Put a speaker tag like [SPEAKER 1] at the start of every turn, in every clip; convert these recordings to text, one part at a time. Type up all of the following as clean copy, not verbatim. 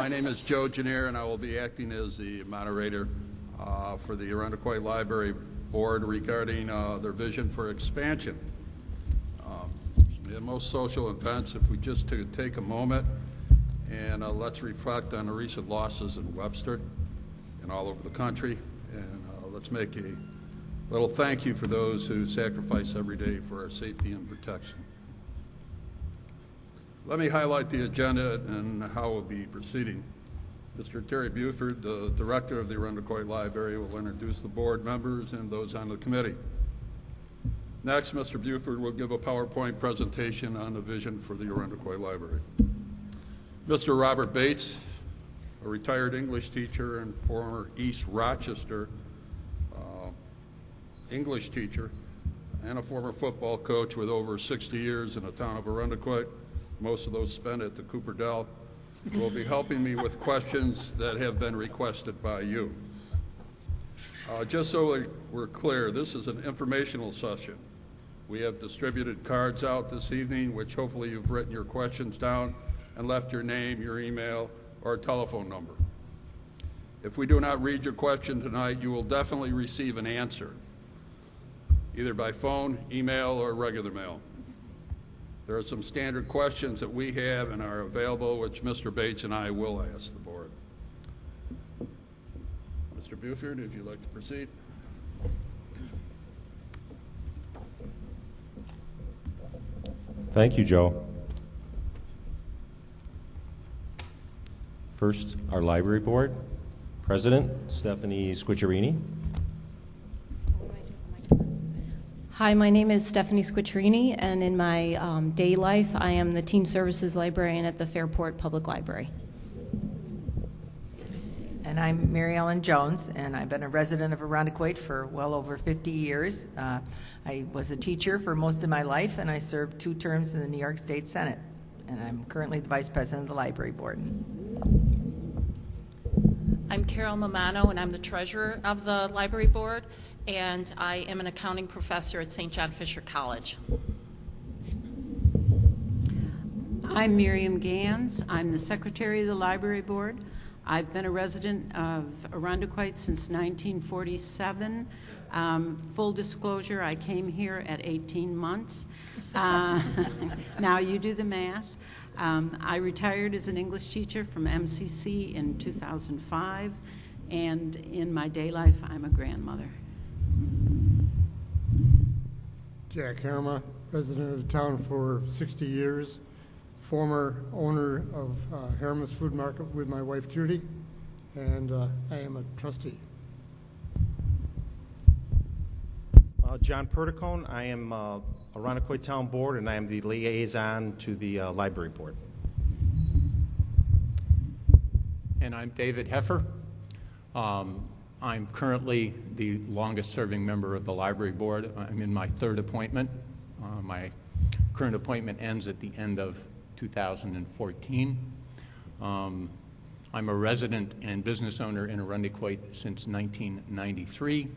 [SPEAKER 1] My name is Joe Janier, and I will be acting as the moderator for the Arundecoit Library Board regarding their vision for expansion. In most social events, if we just take a moment and let's reflect on the recent losses in Webster and all over the country, and let's make a little thank you for those who sacrifice every day for our safety and protection. Let me highlight the agenda and how we'll be proceeding. Mr. Terry Buford, the director of the Arundecoit Library, will introduce the board members and those on the committee. Next, Mr. Buford will give a PowerPoint presentation on the vision for the Arundecoit Library. Mr. Robert Bates, a retired English teacher and former East Rochester English teacher, and a former football coach with over 60 years in the town of Arundecoit, most of those spent at the Cooper Dell, will be helping me with questions that have been requested by you. Just so we're clear, this is an informational session. We have distributed cards out this evening, which hopefully you've written your questions down and left your name, your email, or telephone number. If we do not read your question tonight, you will definitely receive an answer, either by phone, email, or regular mail. There are some standard questions that we have and are available, which Mr. Bates and I will ask the board. Mr. Buford, if you'd like to proceed.
[SPEAKER 2] Thank you, Joe. First, our library board, President Stephanie Squicciarini.
[SPEAKER 3] Hi, my name is Stephanie Squicciarini, and in my day life, I am the Teen Services Librarian at the Fairport Public Library.
[SPEAKER 4] And I'm Mary Ellen Jones, and I've been a resident of Arundecoit for well over 50 years. I was a teacher for most of my life, and I served 2 terms in the New York State Senate. And I'm currently the Vice President of the Library Board.
[SPEAKER 5] I'm Carol Mamano, and I'm the Treasurer of the Library Board, and I am an accounting professor at St. John Fisher College.
[SPEAKER 6] I'm Miriam Gans. I'm the Secretary of the Library Board. I've been a resident of Arundecoit since 1947. Full disclosure, I came here at 18 months. Now you do the math. I retired as an English teacher from MCC in 2005, and in my day life, I'm a grandmother.
[SPEAKER 7] Jack Harema, resident of the town for 60 years, former owner of Harema's Food Market with my wife Judy, and I am a trustee.
[SPEAKER 2] John Perticone. I am Arundecoit Town Board, and I am the liaison to the Library Board.
[SPEAKER 8] And I'm David Heffer. I'm currently the longest-serving member of the Library Board. I'm in my 3rd appointment. My current appointment ends at the end of 2014. I'm a resident and business owner in Arundecoit since 1993.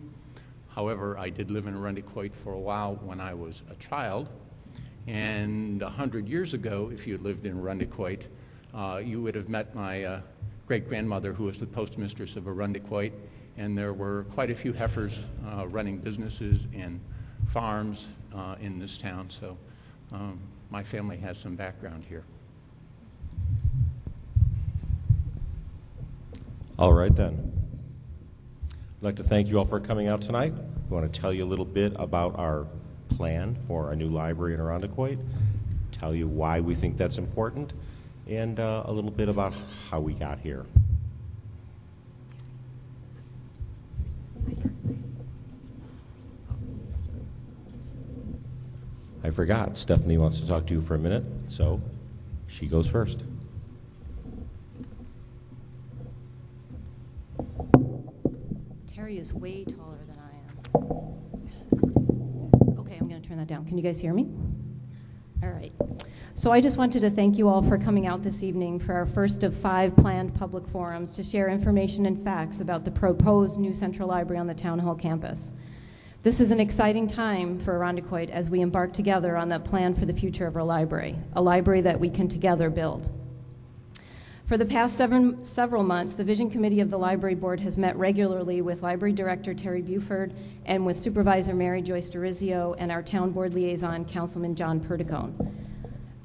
[SPEAKER 8] However, I did live in Arundecoit for a while when I was a child. And 100 years ago, if you had lived in Arundecoit, you would have met my great-grandmother, who was the postmistress of Arundecoit. And there were quite a few heifers running businesses and farms in this town. So my family has some background here.
[SPEAKER 2] All right, then. I'd like to thank you all for coming out tonight. We want to tell you a little bit about our plan for a new library in Arundecoit, tell you why we think that's important, and a little bit about how we got here. I forgot, Stephanie wants to talk to you for a minute, so she goes first.
[SPEAKER 3] Terry is way taller than I am. Okay, I'm going to turn that down. Can you guys hear me? All right. So I just wanted to thank you all for coming out this evening for our first of 5 planned public forums to share information and facts about the proposed new Central Library on the Town Hall campus. This is an exciting time for Arundecoit as we embark together on that plan for the future of our library, a library that we can together build. For the past several months, the Vision Committee of the Library Board has met regularly with Library Director Terry Buford and with Supervisor Mary Joyce DeRizio and our Town Board Liaison, Councilman John Perticone.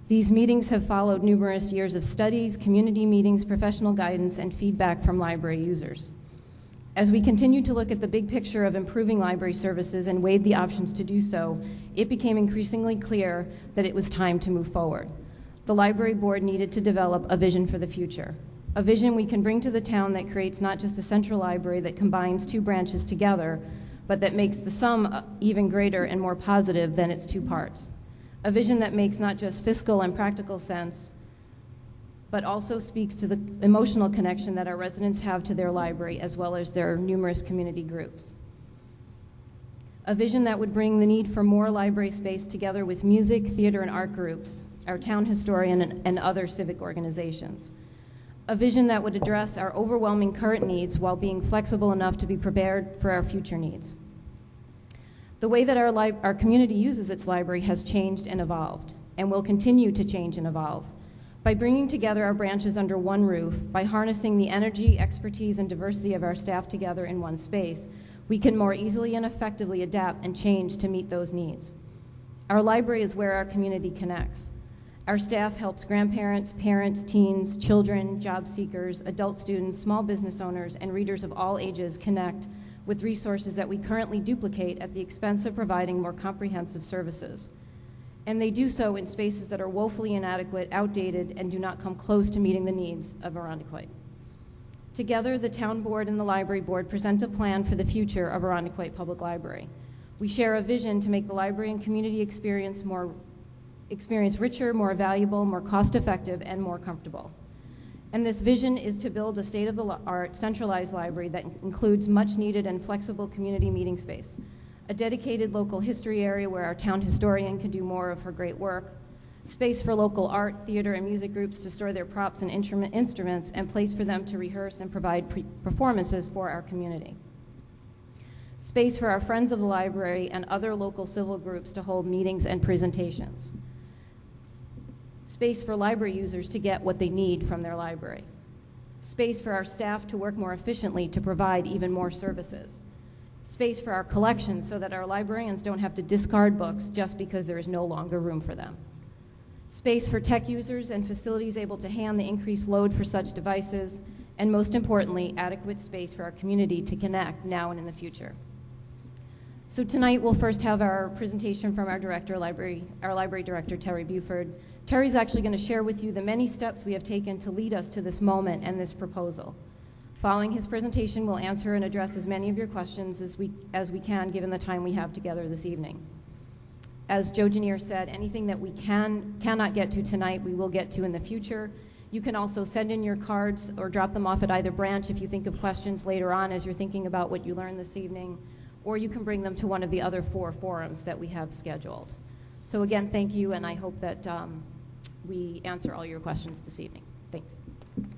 [SPEAKER 3] These meetings have followed numerous years of studies, community meetings, professional guidance, and feedback from library users. As we continue to look at the big picture of improving library services and weighed the options to do so, it became increasingly clear that it was time to move forward. The Library Board needed to develop a vision for the future, a vision we can bring to the town that creates not just a central library that combines two branches together, but that makes the sum even greater and more positive than its two parts. A vision that makes not just fiscal and practical sense, but also speaks to the emotional connection that our residents have to their library as well as their numerous community groups. A vision that would bring the need for more library space together with music, theater, and art groups, our town historian, and other civic organizations. A vision that would address our overwhelming current needs while being flexible enough to be prepared for our future needs. The way that our community uses its library has changed and evolved, and will continue to change and evolve. By bringing together our branches under one roof, by harnessing the energy, expertise, and diversity of our staff together in one space, we can more easily and effectively adapt and change to meet those needs. Our library is where our community connects. Our staff helps grandparents, parents, teens, children, job seekers, adult students, small business owners, and readers of all ages connect with resources that we currently duplicate at the expense of providing more comprehensive services. And they do so in spaces that are woefully inadequate, outdated, and do not come close to meeting the needs of Irondequoit. Together, the Town Board and the Library Board present a plan for the future of Irondequoit Public Library. We share a vision to make the library and community experience richer, more valuable, more cost-effective, and more comfortable. And this vision is to build a state-of-the-art centralized library that includes much-needed and flexible community meeting space, a dedicated local history area where our town historian can do more of her great work, space for local art, theater, and music groups to store their props and instruments, and place for them to rehearse and provide performances for our community. Space for our friends of the library and other local civil groups to hold meetings and presentations. Space for library users to get what they need from their library. Space for our staff to work more efficiently to provide even more services. Space for our collections so that our librarians don't have to discard books just because there is no longer room for them. Space for tech users and facilities able to hand the increased load for such devices, and most importantly, adequate space for our community to connect now and in the future. So tonight we'll first have our presentation from our library director, Terry Buford. Terry's actually going to share with you the many steps we have taken to lead us to this moment and this proposal. Following his presentation, we'll answer and address as many of your questions as we can given the time we have together this evening. As Joe Janier said, anything that we cannot get to tonight, we will get to in the future. You can also send in your cards or drop them off at either branch if you think of questions later on as you're thinking about what you learned this evening, or you can bring them to one of the other 4 forums that we have scheduled. So again, thank you, and I hope that we answer all your questions this evening. Thanks.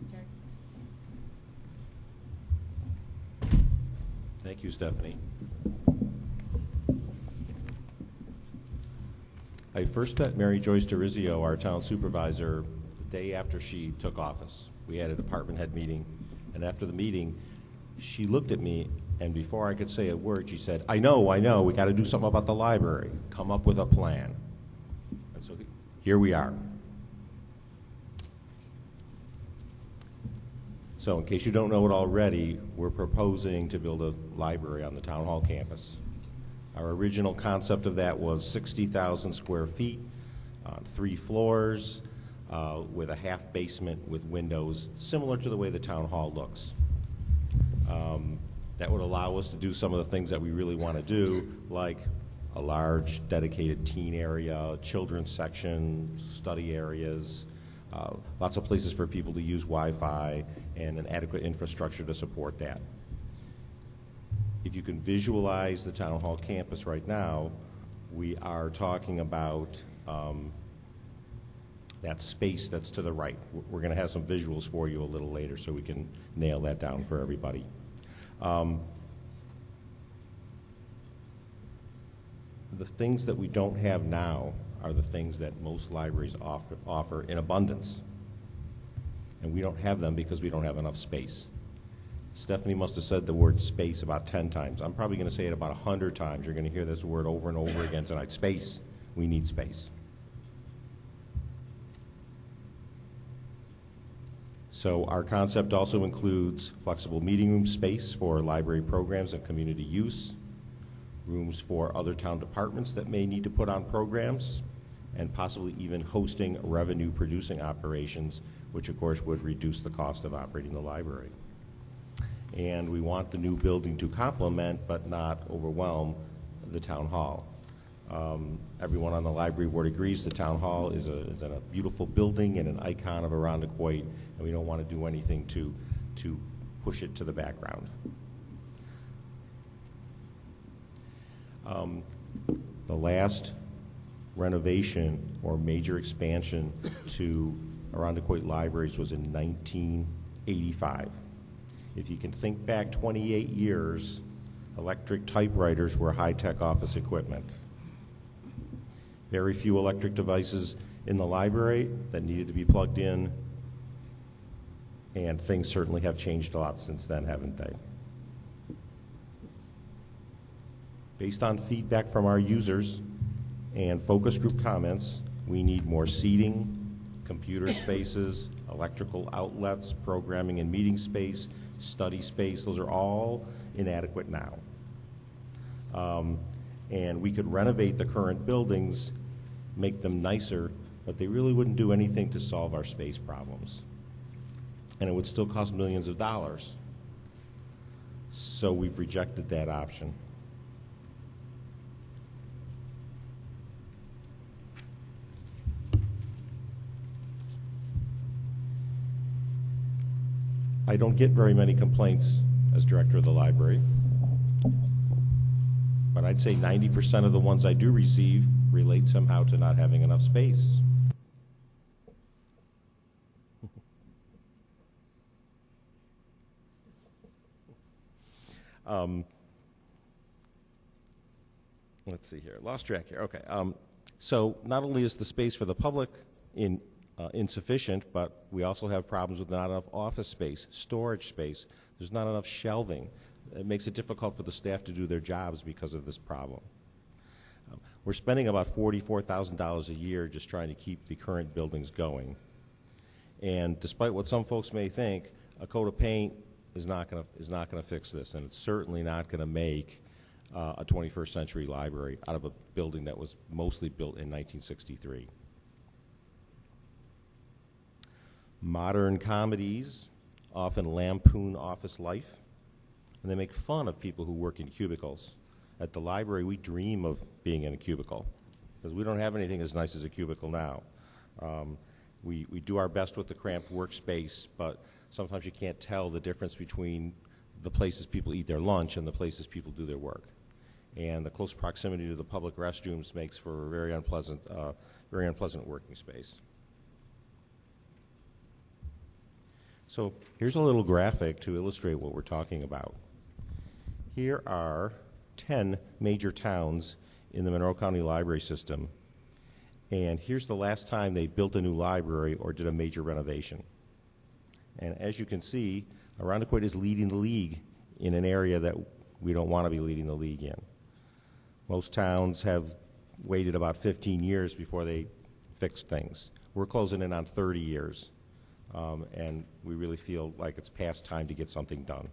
[SPEAKER 3] Jerry?
[SPEAKER 2] Thank you, Stephanie. I first met Mary Joyce DeRizio, our town supervisor, the day after she took office. We had a department head meeting, and after the meeting, she looked at me, and before I could say a word, she said, I know, we got to do something about the library. Come up with a plan. And so here we are. So in case you don't know it already, we're proposing to build a library on the town hall campus. Our original concept of that was 60,000 square feet on 3 floors with a half basement with windows, similar to the way the town hall looks. That would allow us to do some of the things that we really want to do, like a large dedicated teen area, children's section, study areas, lots of places for people to use Wi-Fi, and an adequate infrastructure to support that. If you can visualize the town hall campus right now, we are talking about that space that's to the right. We're going to have some visuals for you a little later so we can nail that down for everybody. The things that we don't have now are the things that most libraries offer in abundance. and we don't have them because we don't have enough space. Stephanie must have said the word space about 10 times. I'm probably going to say it about 100 times. You're going to hear this word over and over again tonight. Space. We need space. So our concept also includes flexible meeting room space for library programs and community use, rooms for other town departments that may need to put on programs, and possibly even hosting revenue-producing operations, which of course would reduce the cost of operating the library. And we want the new building to complement but not overwhelm the town hall. Everyone on the library board agrees the town hall is a beautiful building and an icon of Arundecoit, and we don't want to do anything to push it to the background. The last renovation or major expansion to Arundecoit Libraries was in 1985. If you can think back 28 years, electric typewriters were high-tech office equipment. Very few electric devices in the library that needed to be plugged in, and things certainly have changed a lot since then, haven't they? Based on feedback from our users and focus group comments, we need more seating, computer spaces, electrical outlets, programming and meeting space, study space. Those are all inadequate now. And we could renovate the current buildings, make them nicer, but they really wouldn't do anything to solve our space problems. And it would still cost millions of dollars. So we've rejected that option. I don't get very many complaints as director of the library, but I'd say 90% of the ones I do receive relate somehow to not having enough space. Let's see here. Lost track here. Okay. So not only is the space for the public insufficient, but we also have problems with not enough office space, storage space. There's not enough shelving. It makes it difficult for the staff to do their jobs because of this problem. We're spending about $44,000 a year just trying to keep the current buildings going. And despite what some folks may think, a coat of paint is not going to fix this, and it's certainly not going to make a 21st century library out of a building that was mostly built in 1963. Modern comedies often lampoon office life, and they make fun of people who work in cubicles. At the library, we dream of being in a cubicle, because we don't have anything as nice as a cubicle now. We do our best with the cramped workspace, but sometimes you can't tell the difference between the places people eat their lunch and the places people do their work. And the close proximity to the public restrooms makes for a very unpleasant working space. So here's a little graphic to illustrate what we're talking about. Here are 10 major towns in the Monroe County Library System, and here's the last time they built a new library or did a major renovation. And as you can see, Arundecoit is leading the league in an area that we don't want to be leading the league in. Most towns have waited about 15 years before they fixed things. We're closing in on 30 years, and we really feel like it's past time to get something done.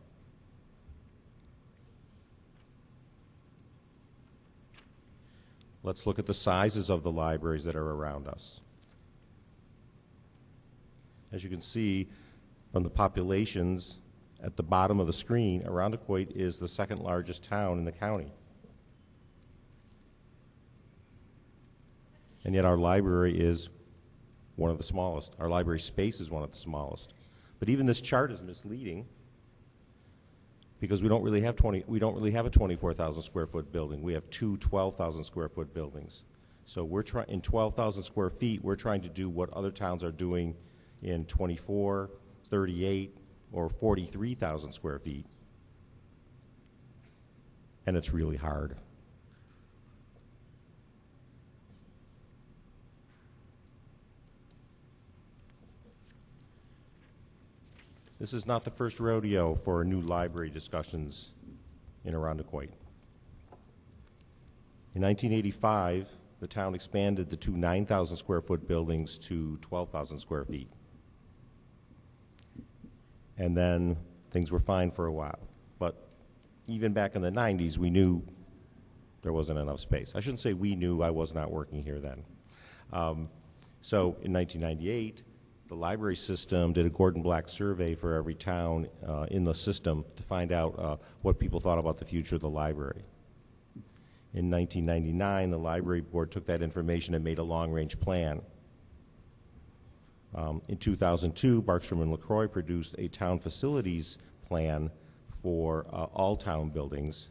[SPEAKER 2] Let's look at the sizes of the libraries that are around us. As you can see from the populations at the bottom of the screen, Arundecoit is the second largest town in the county. And yet our library is one of the smallest. Our library space is one of the smallest. But even this chart is misleading, because we don't really have a 24,000 square foot building. We have two 12,000 square foot buildings. So we're in 12,000 square feet, we're trying to do what other towns are doing in 24, 38, or 43,000 square feet. And it's really hard. This is not the first rodeo for new library discussions in Irondequoit. In 1985, the town expanded the two 9,000 square foot buildings to 12,000 square feet. And then things were fine for a while. But even back in the 90s, we knew there wasn't enough space. I shouldn't say we knew, I was not working here then. So in 1998, the library system did a Gordon Black survey for every town in the system to find out what people thought about the future of the library. In 1999, the library board took that information and made a long-range plan. In 2002, Barkstrom and LaCroix produced a town facilities plan for all town buildings.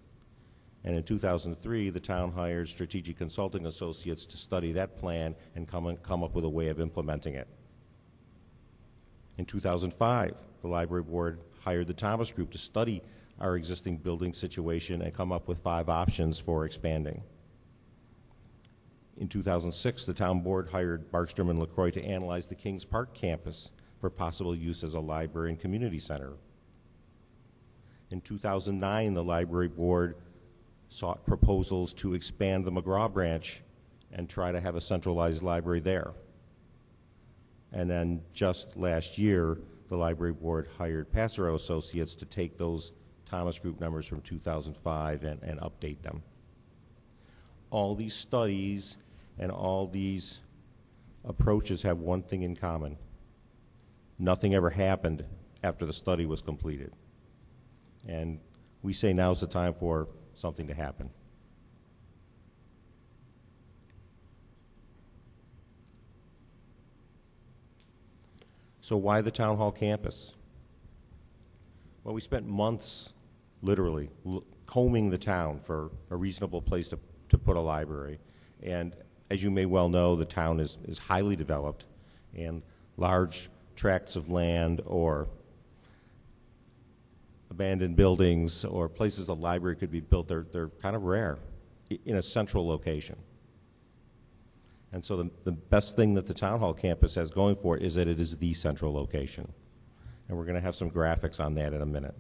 [SPEAKER 2] And in 2003, the town hired Strategic Consulting Associates to study that plan and come up with a way of implementing it. In 2005, the library board hired the Thomas Group to study our existing building situation and come up with 5 options for expanding. In 2006, the town board hired Barkstrom and LaCroix to analyze the Kings Park campus for possible use as a library and community center. In 2009, the library board sought proposals to expand the McGraw branch and try to have a centralized library there. And then just last year, the library board hired Passero Associates to take those Thomas Group numbers from 2005 and update them. All these studies and all these approaches have one thing in common. Nothing ever happened after the study was completed. And we say now's the time for something to happen. So why the Town Hall campus? Well, we spent months, literally, combing the town for a reasonable place to put a library. And as you may well know, the town is highly developed, and large tracts of land or abandoned buildings or places the library could be built, they're kind of rare in a central location. And so the best thing that the Town Hall campus has going for it is that it is the central location. And we're going to have some graphics on that in a minute.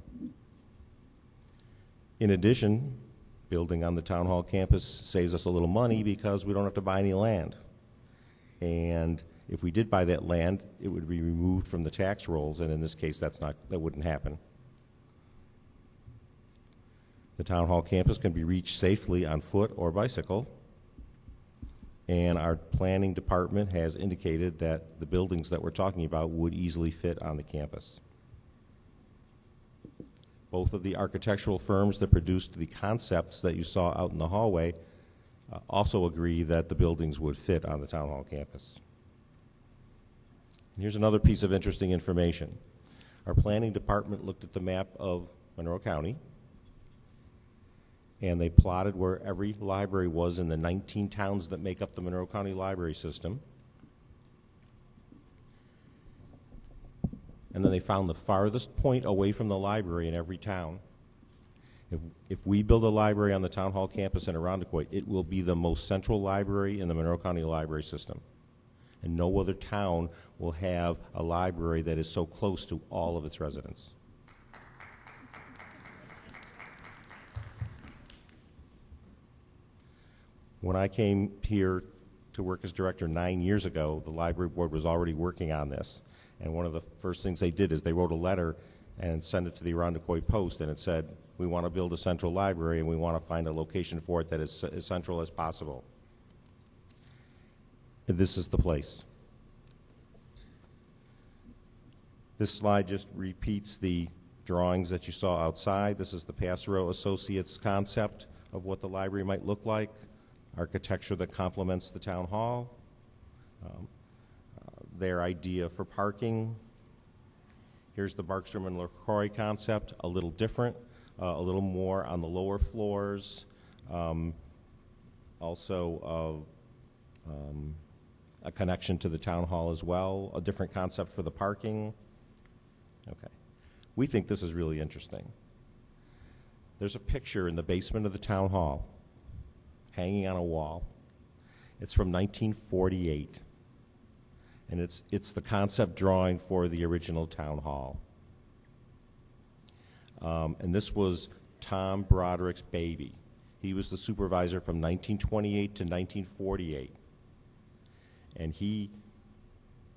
[SPEAKER 2] In addition, building on the Town Hall campus saves us a little money because we don't have to buy any land. And if we did buy that land, it would be removed from the tax rolls, and in this case, that wouldn't happen. The Town Hall campus can be reached safely on foot or bicycle. And our planning department has indicated that the buildings that we're talking about would easily fit on the campus. Both of the architectural firms that produced the concepts that you saw out in the hallway also agree that the buildings would fit on the Town Hall campus. And here's another piece of interesting information. Our planning department looked at the map of Monroe County, and they plotted where every library was in the 19 towns that make up the Monroe County library system. And then they found the farthest point away from the library in every town. If we build a library on the Town Hall campus in Irondequoit, it will be the most central library in the Monroe County library system. And no other town will have a library that is so close to all of its residents. When I came here to work as director 9 years ago, the library board was already working on this. And one of the first things they did is they wrote a letter and sent it to the Irondequoit Post, and it said, we want to build a central library and we want to find a location for it that is as central as possible. And this is the place. This slide just repeats the drawings that you saw outside. This is the Passero Associates concept of what the library might look like. Architecture that complements the town hall, their idea for parking. Here's the Barkstrom and LaCroix concept, a little different, a little more on the lower floors, also a connection to the town hall as well, a different concept for the parking. Okay, we think this is really interesting. There's a picture in the basement of the town hall hanging on a wall. It's from 1948, and it's the concept drawing for the original town hall. And this was Tom Broderick's baby. He was the supervisor from 1928 to 1948. And he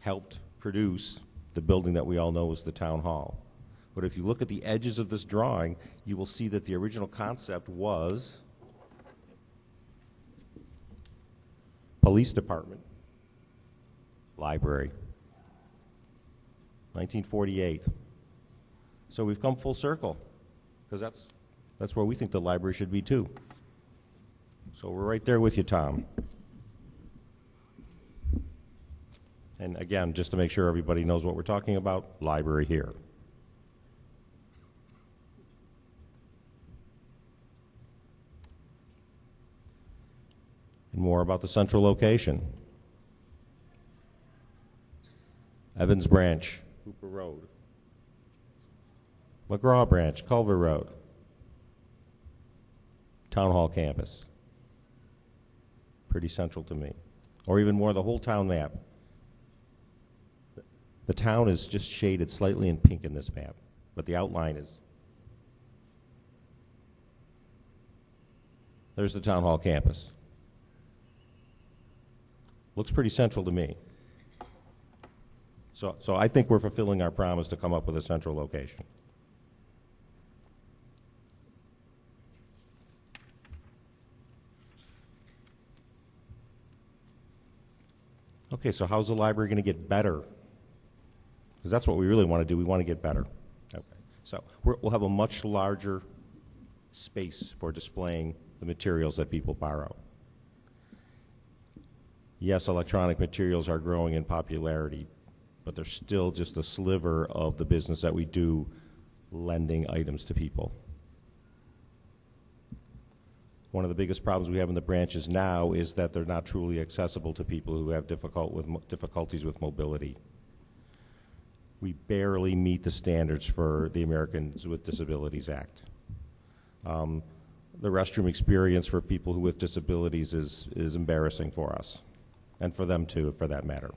[SPEAKER 2] helped produce the building that we all know as the town hall. But if you look at the edges of this drawing, you will see that the original concept was police department, library, 1948. So we've come full circle, because that's where we think the library should be too. So we're right there with you, Tom. And again, just to make sure everybody knows what we're talking about, library here. And more about the central location. Evans Branch, Hooper Road. McGraw Branch, Culver Road. Town Hall campus. Pretty central to me. Or even more, the whole town map. The town is just shaded slightly in pink in this map, but the outline is. There's the Town Hall campus. Looks pretty central to me. So I think we're fulfilling our promise to come up with a central location. Okay, so how's the library going to get better? Because that's what we really want to do. We want to get better. Okay, so we'll have a much larger space for displaying the materials that people borrow. Yes, electronic materials are growing in popularity, but they're still just a sliver of the business that we do lending items to people. One of the biggest problems we have in the branches now is that they're not truly accessible to people who have difficulties with mobility. We barely meet the standards for the Americans with Disabilities Act. The restroom experience for people with disabilities is embarrassing for us, and for them too, for that matter.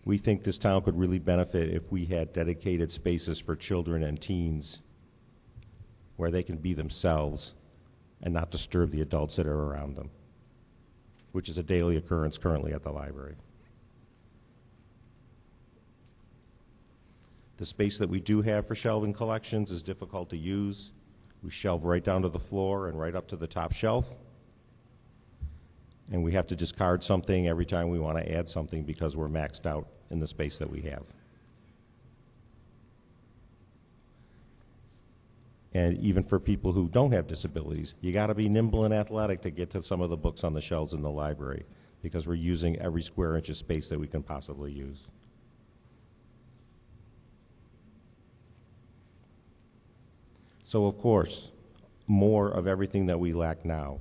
[SPEAKER 2] We think this town could really benefit if we had dedicated spaces for children and teens where they can be themselves and not disturb the adults that are around them, which is a daily occurrence currently at the library. The space that we do have for shelving collections is difficult to use. We shelve right down to the floor and right up to the top shelf. And we have to discard something every time we want to add something because we're maxed out in the space that we have. And even for people who don't have disabilities, you got to be nimble and athletic to get to some of the books on the shelves in the library because we're using every square inch of space that we can possibly use. So, of course, more of everything that we lack now.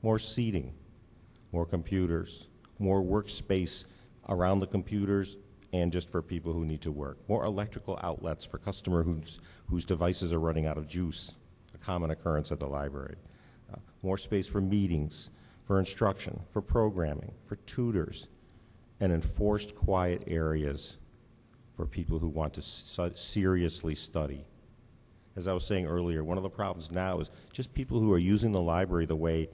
[SPEAKER 2] More seating, more computers, more workspace around the computers and just for people who need to work. More electrical outlets for customers whose devices are running out of juice, a common occurrence at the library. More space for meetings, for instruction, for programming, for tutors, and enforced quiet areas for people who want to seriously study. As I was saying earlier, one of the problems now is just people who are using the library the way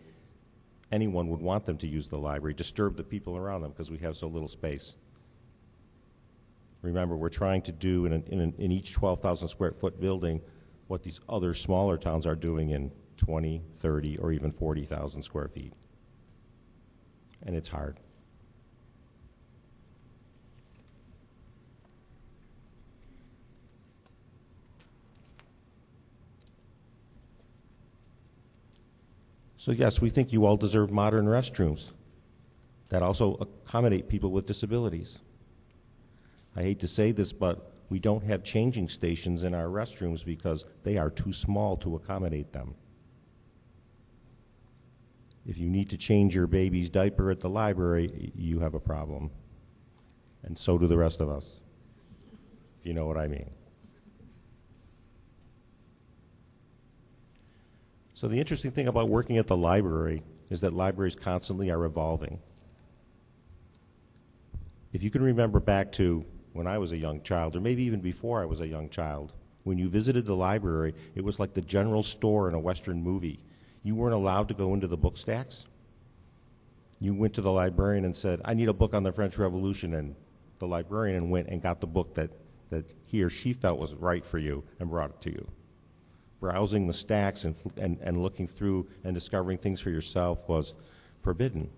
[SPEAKER 2] anyone would want them to use the library disturb the people around them because we have so little space. Remember, we're trying to do in each 12,000 square foot building what these other smaller towns are doing in 20, 30, or even 40,000 square feet. And it's hard. So yes, we think you all deserve modern restrooms that also accommodate people with disabilities. I hate to say this, but we don't have changing stations in our restrooms because they are too small to accommodate them. If you need to change your baby's diaper at the library, you have a problem. And so do the rest of us, if you know what I mean. So the interesting thing about working at the library is that libraries constantly are evolving. If you can remember back to when I was a young child, or maybe even before I was a young child. When you visited the library, it was like the general store in a Western movie. You weren't allowed to go into the book stacks. You went to the librarian and said, I need a book on the French Revolution, and the librarian went and got the book that he or she felt was right for you and brought it to you. Browsing the stacks and looking through and discovering things for yourself was forbidden.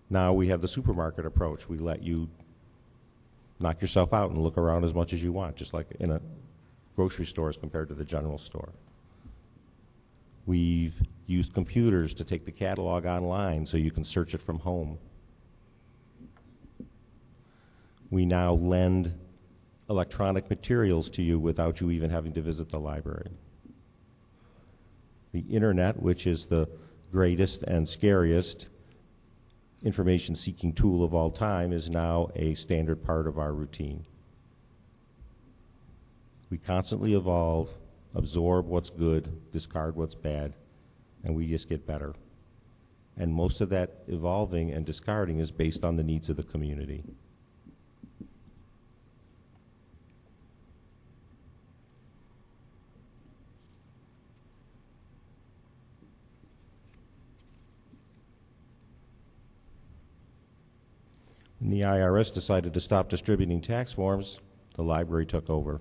[SPEAKER 2] Now we have the supermarket approach. We let you knock yourself out and look around as much as you want, just like in a grocery store as compared to the general store. We've used computers to take the catalog online so you can search it from home. We now lend electronic materials to you without you even having to visit the library. The internet, which is the greatest and scariest information-seeking tool of all time, is now a standard part of our routine. We constantly evolve, absorb what's good, discard what's bad, and we just get better. And most of that evolving and discarding is based on the needs of the community. When the IRS decided to stop distributing tax forms, the library took over.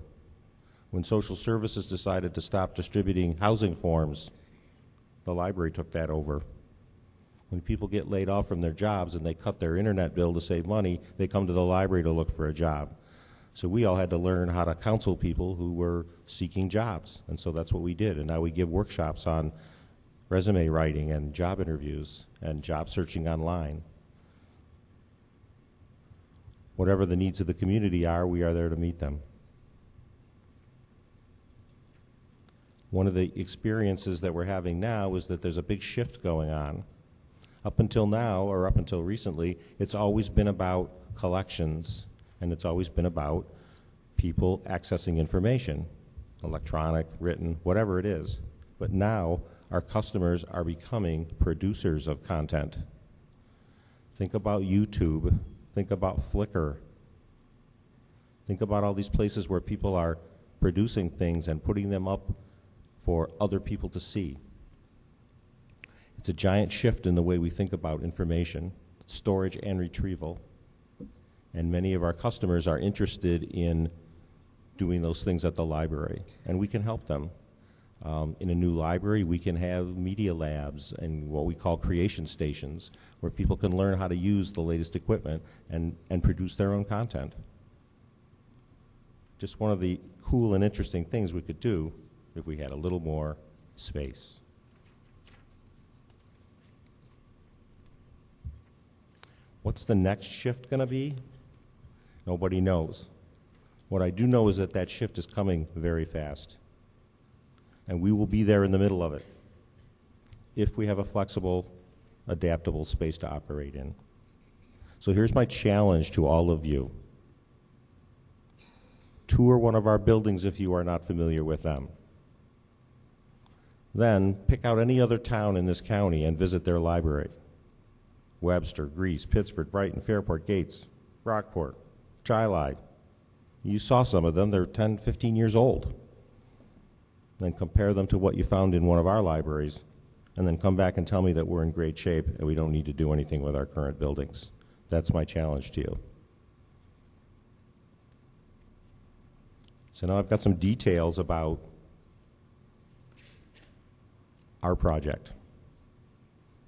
[SPEAKER 2] When social services decided to stop distributing housing forms, the library took that over. When people get laid off from their jobs and they cut their internet bill to save money, they come to the library to look for a job. So we all had to learn how to counsel people who were seeking jobs, and so that's what we did. And now we give workshops on resume writing and job interviews and job searching online. Whatever the needs of the community are, we are there to meet them. One of the experiences that we're having now is that there's a big shift going on. Up until now, or up until recently, it's always been about collections, and it's always been about people accessing information, electronic, written, whatever it is. But now, our customers are becoming producers of content. Think about YouTube. Think about Flickr. Think about all these places where people are producing things and putting them up for other people to see. It's a giant shift in the way we think about information, storage and retrieval. And many of our customers are interested in doing those things at the library, and we can help them. In a new library, we can have media labs and what we call creation stations, where people can learn how to use the latest equipment and produce their own content. Just one of the cool and interesting things we could do if we had a little more space. What's the next shift going to be? Nobody knows. What I do know is that that shift is coming very fast. And we will be there in the middle of it if we have a flexible, adaptable space to operate in. So here's my challenge to all of you. Tour one of our buildings if you are not familiar with them. Then pick out any other town in this county and visit their library. Webster, Greece, Pittsford, Brighton, Fairport, Gates, Rockport, Chi-Li. You saw some of them. They're 10, 15 years old. Then compare them to what you found in one of our libraries, and then come back and tell me that we're in great shape and we don't need to do anything with our current buildings. That's my challenge to you. So now I've got some details about our project.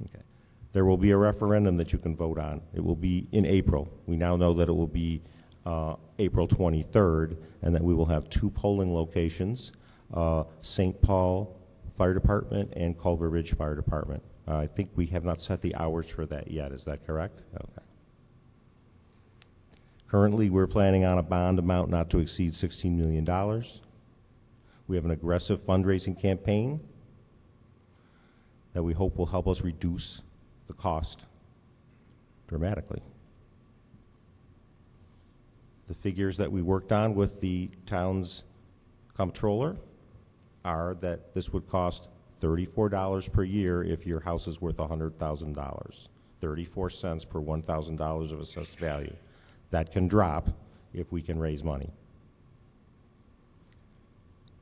[SPEAKER 2] Okay. There will be a referendum that you can vote on. It will be in April. We now know that it will be April 23rd, and that we will have 2 polling locations. St. Paul Fire Department and Culver Ridge Fire Department. I think we have not set the hours for that yet. Is that correct? Okay. Currently, we're planning on a bond amount not to exceed $16 million. We have an aggressive fundraising campaign that we hope will help us reduce the cost dramatically. The figures that we worked on with the town's comptroller are that this would cost $34 per year if your house is worth $100,000, 34 cents per $1,000 of assessed value. that can drop if we can raise money.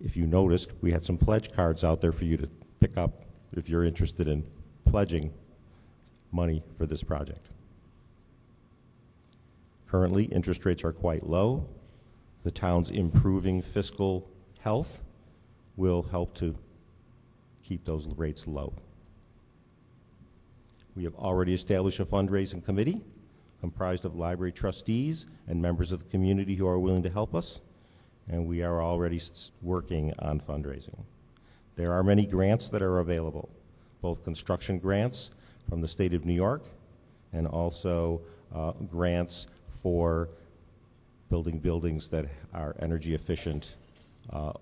[SPEAKER 2] If you noticed, we had some pledge cards out there for you to pick up if you're interested in pledging money for this project. Currently, interest rates are quite low. The town's improving fiscal health will help to keep those rates low. We have already established a fundraising committee comprised of library trustees and members of the community who are willing to help us, and we are already working on fundraising. There are many grants that are available, both construction grants from the state of New York and also grants for building buildings that are energy efficient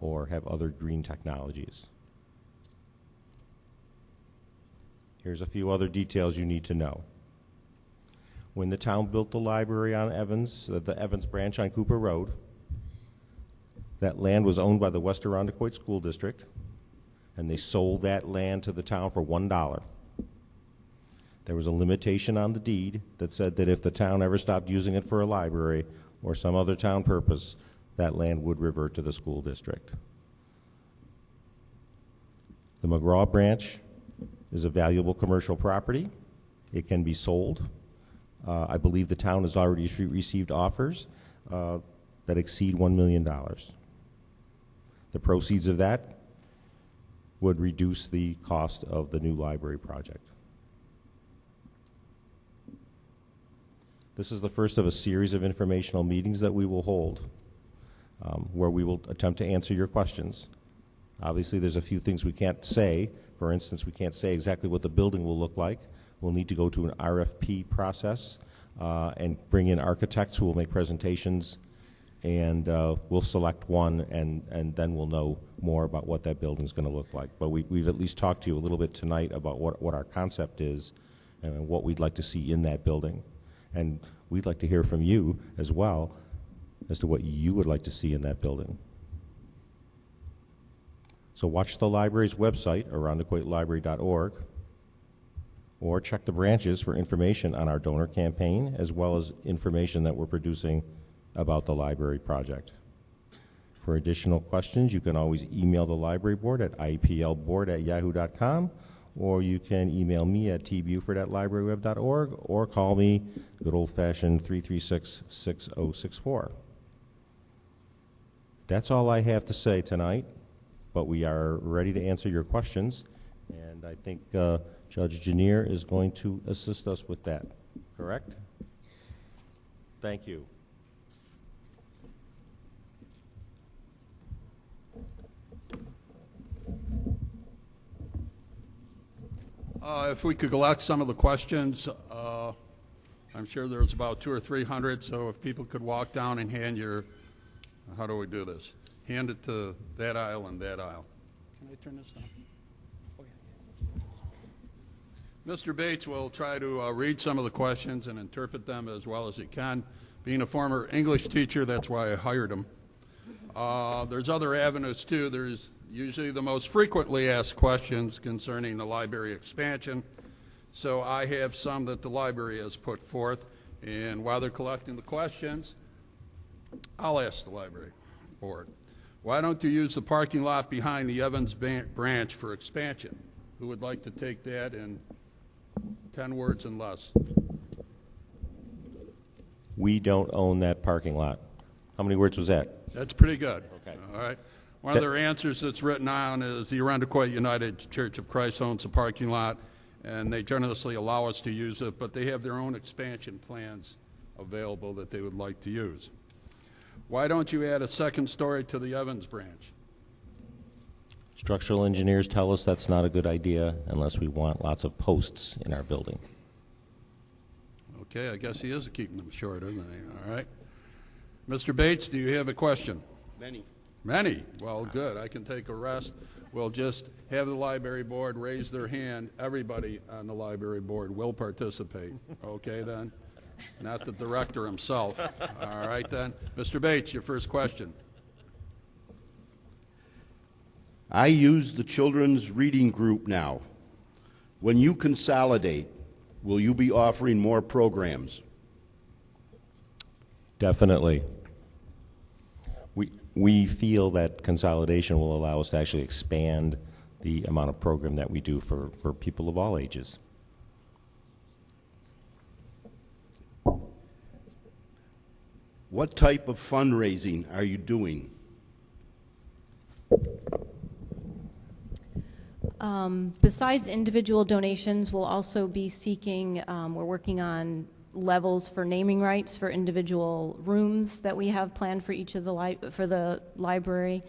[SPEAKER 2] or have other green technologies. Here's a few other details you need to know. When the town built the library on Evans, the Evans branch on Cooper Road, that land was owned by the West Arundecoit School District, and they sold that land to the town for $1. There was a limitation on the deed that said that if the town ever stopped using it for a library or some other town purpose, that land would revert to the school district. The McGraw branch is a valuable commercial property. It can be sold. I believe the town has already received offers that exceed $1 million. The proceeds of that would reduce the cost of the new library project. This is the first of a series of informational meetings that we will hold where we will attempt to answer your questions. Obviously, there's a few things we can't say. For instance, we can't say exactly what the building will look like. We'll need to go to an RFP process and bring in architects who will make presentations, and we'll select one, and then we'll know more about what that building's going to look like. But we've at least talked to you a little bit tonight about what our concept is and what we'd like to see in that building. And we'd like to hear from you as well as to what you would like to see in that building. So watch the library's website, arundecoitlibrary.org, or check the branches for information on our donor campaign, as well as information that we're producing about the library project. For additional questions, you can always email the library board at ieplboard@yahoo.com, or you can email me at tbuford@libraryweb.org, or call me, good old-fashioned 336-6064. That's all I have to say tonight, but we are ready to answer your questions, and I think Judge Janier is going to assist us with that, correct? Thank you.
[SPEAKER 1] If we could collect some of the questions, I'm sure there's about 200 or 300, so if people could walk down and hand your, how do we do this? Hand it to that aisle and that aisle. Can I turn this down? Oh, yeah. Mr. Bates will try to read some of the questions and interpret them as well as he can. Being a former English teacher, that's why I hired him. There's other avenues, too. There's usually the most frequently asked questions concerning the library expansion. So I have some that the library has put forth, and while they're collecting the questions, I'll ask the library board. Why don't you use the parking lot behind the Evans branch for expansion? Who would like to take that in 10 words and less?
[SPEAKER 2] We don't own that parking lot. How many words was that?
[SPEAKER 1] That's pretty good.
[SPEAKER 2] Okay.
[SPEAKER 1] All right. One of their answers that's written on is the Arundecoit United Church of Christ owns a parking lot, and they generously allow us to use it, but they have their own expansion plans available that they would like to use. Why don't you add a second story to the Evans branch?
[SPEAKER 2] Structural engineers tell us that's not a good idea unless we want lots of posts in our building.
[SPEAKER 1] Okay, I guess he is keeping them short, isn't he? All right. Mr. Bates, do you have a question?
[SPEAKER 9] Many.
[SPEAKER 1] Many? Well, good. I can take a rest. We'll just have the library board raise their hand. Everybody on the library board will participate. Okay, then? Not the director himself. All right, then. Mr. Bates, your first question.
[SPEAKER 9] I use the children's reading group now. When you consolidate, will you be offering more programs?
[SPEAKER 2] Definitely. We feel that consolidation will allow us to actually expand the amount of program that we do for people of all ages.
[SPEAKER 9] What type of fundraising are you doing?
[SPEAKER 3] Besides individual donations, we'll also be seeking, we're working on levels for naming rights for individual rooms that we have planned for each of the library.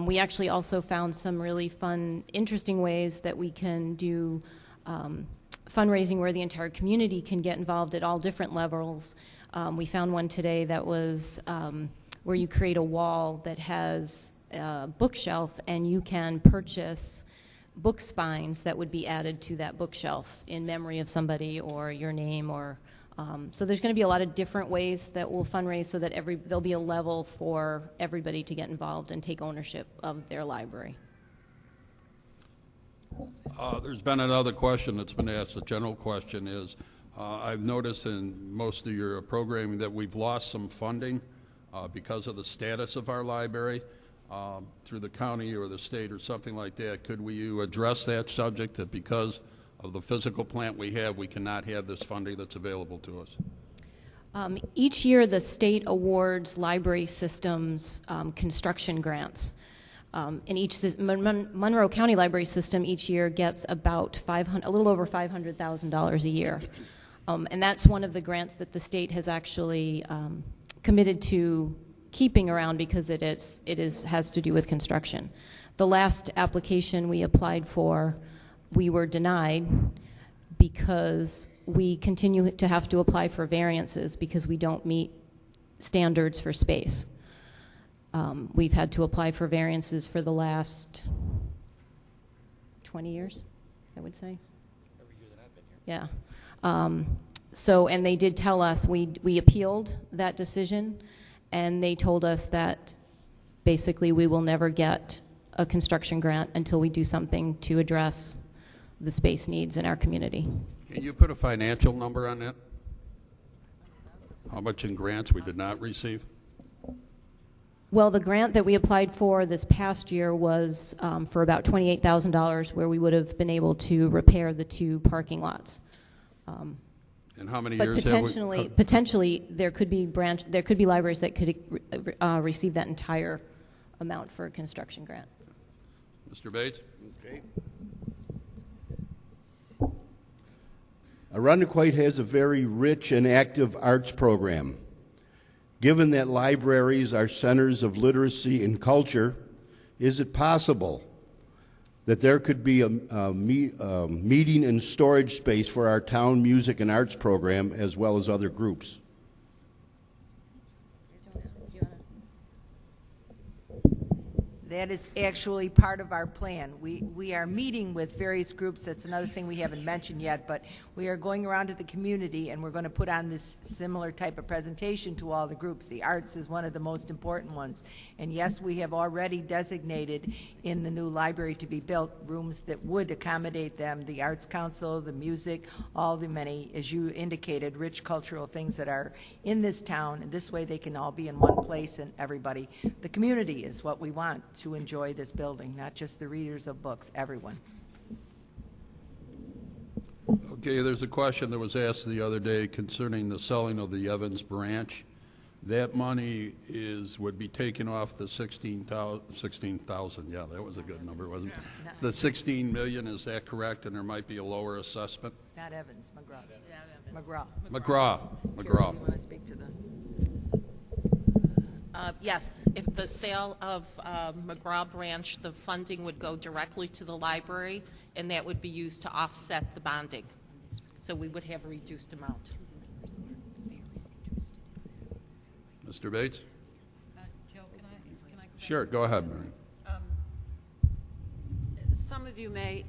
[SPEAKER 3] We actually also found some really fun, interesting ways that we can do fundraising where the entire community can get involved at all different levels. We found one today that was where you create a wall that has a bookshelf and you can purchase book spines that would be added to that bookshelf in memory of somebody or your name or so there's going to be a lot of different ways that we'll fundraise so that there'll be a level for everybody to get involved and take ownership of their library.
[SPEAKER 1] There's been another question that's been asked. The general question is, I've noticed in most of your programming that we've lost some funding because of the status of our library through the county or the state or something like that. Could you address that subject, that because of the physical plant we have, we cannot have this funding that's available to us?
[SPEAKER 3] Each year, the state awards library systems construction grants. And Monroe County Library System each year gets about a little over $500,000 a year. And that's one of the grants that the state has actually committed to keeping around because it has to do with construction. The last application we applied for, we were denied because we continue to have to apply for variances because we don't meet standards for space. We've had to apply for variances for the last 20 years, I would say. Every year that I've been here. Yeah. And they did tell us, we appealed that decision, and they told us that basically we will never get a construction grant until we do something to address the space needs in our community.
[SPEAKER 1] Can you put a financial number on that? How much in grants we did not receive?
[SPEAKER 3] Well, the grant that we applied for this past year was for about $28,000, where we would have been able to repair the 2 parking lots.
[SPEAKER 1] And how many
[SPEAKER 3] but
[SPEAKER 1] years
[SPEAKER 3] potentially there could be libraries that could receive that entire amount for a construction grant.
[SPEAKER 1] Mr. Bates?
[SPEAKER 9] Okay. Arundequoit has a very rich and active arts program. Given that libraries are centers of literacy and culture, is it possible that there could be a meeting and storage space for our town music and arts program as well as other groups?
[SPEAKER 4] That is actually part of our plan. We are meeting with various groups. That's another thing we haven't mentioned yet, but we are going around to the community and we're going to put on this similar type of presentation to all the groups. The arts is one of the most important ones. And yes, we have already designated in the new library to be built rooms that would accommodate them, the Arts Council, the music, all the many, as you indicated, rich cultural things that are in this town. And this way they can all be in one place and everybody. The community is what we want to enjoy this building, not just the readers of books, everyone.
[SPEAKER 1] Okay, there's a question that was asked the other day concerning the selling of the Evans branch. That money would be taken off the 16,000. Yeah, that was a good number, wasn't it? The 16 million, is that correct? And there might be a lower assessment?
[SPEAKER 4] Not Evans, McGraw. Yeah, McGraw.
[SPEAKER 1] McGraw.
[SPEAKER 4] Carol, you want to speak to the...
[SPEAKER 5] Yes, if the sale of McGraw branch, the funding would go directly to the library, and that would be used to offset the bonding. So we would have a reduced amount.
[SPEAKER 1] Mr. Bates?
[SPEAKER 6] Joe, can I
[SPEAKER 1] Sure, go ahead, Mary.
[SPEAKER 6] Some of you may,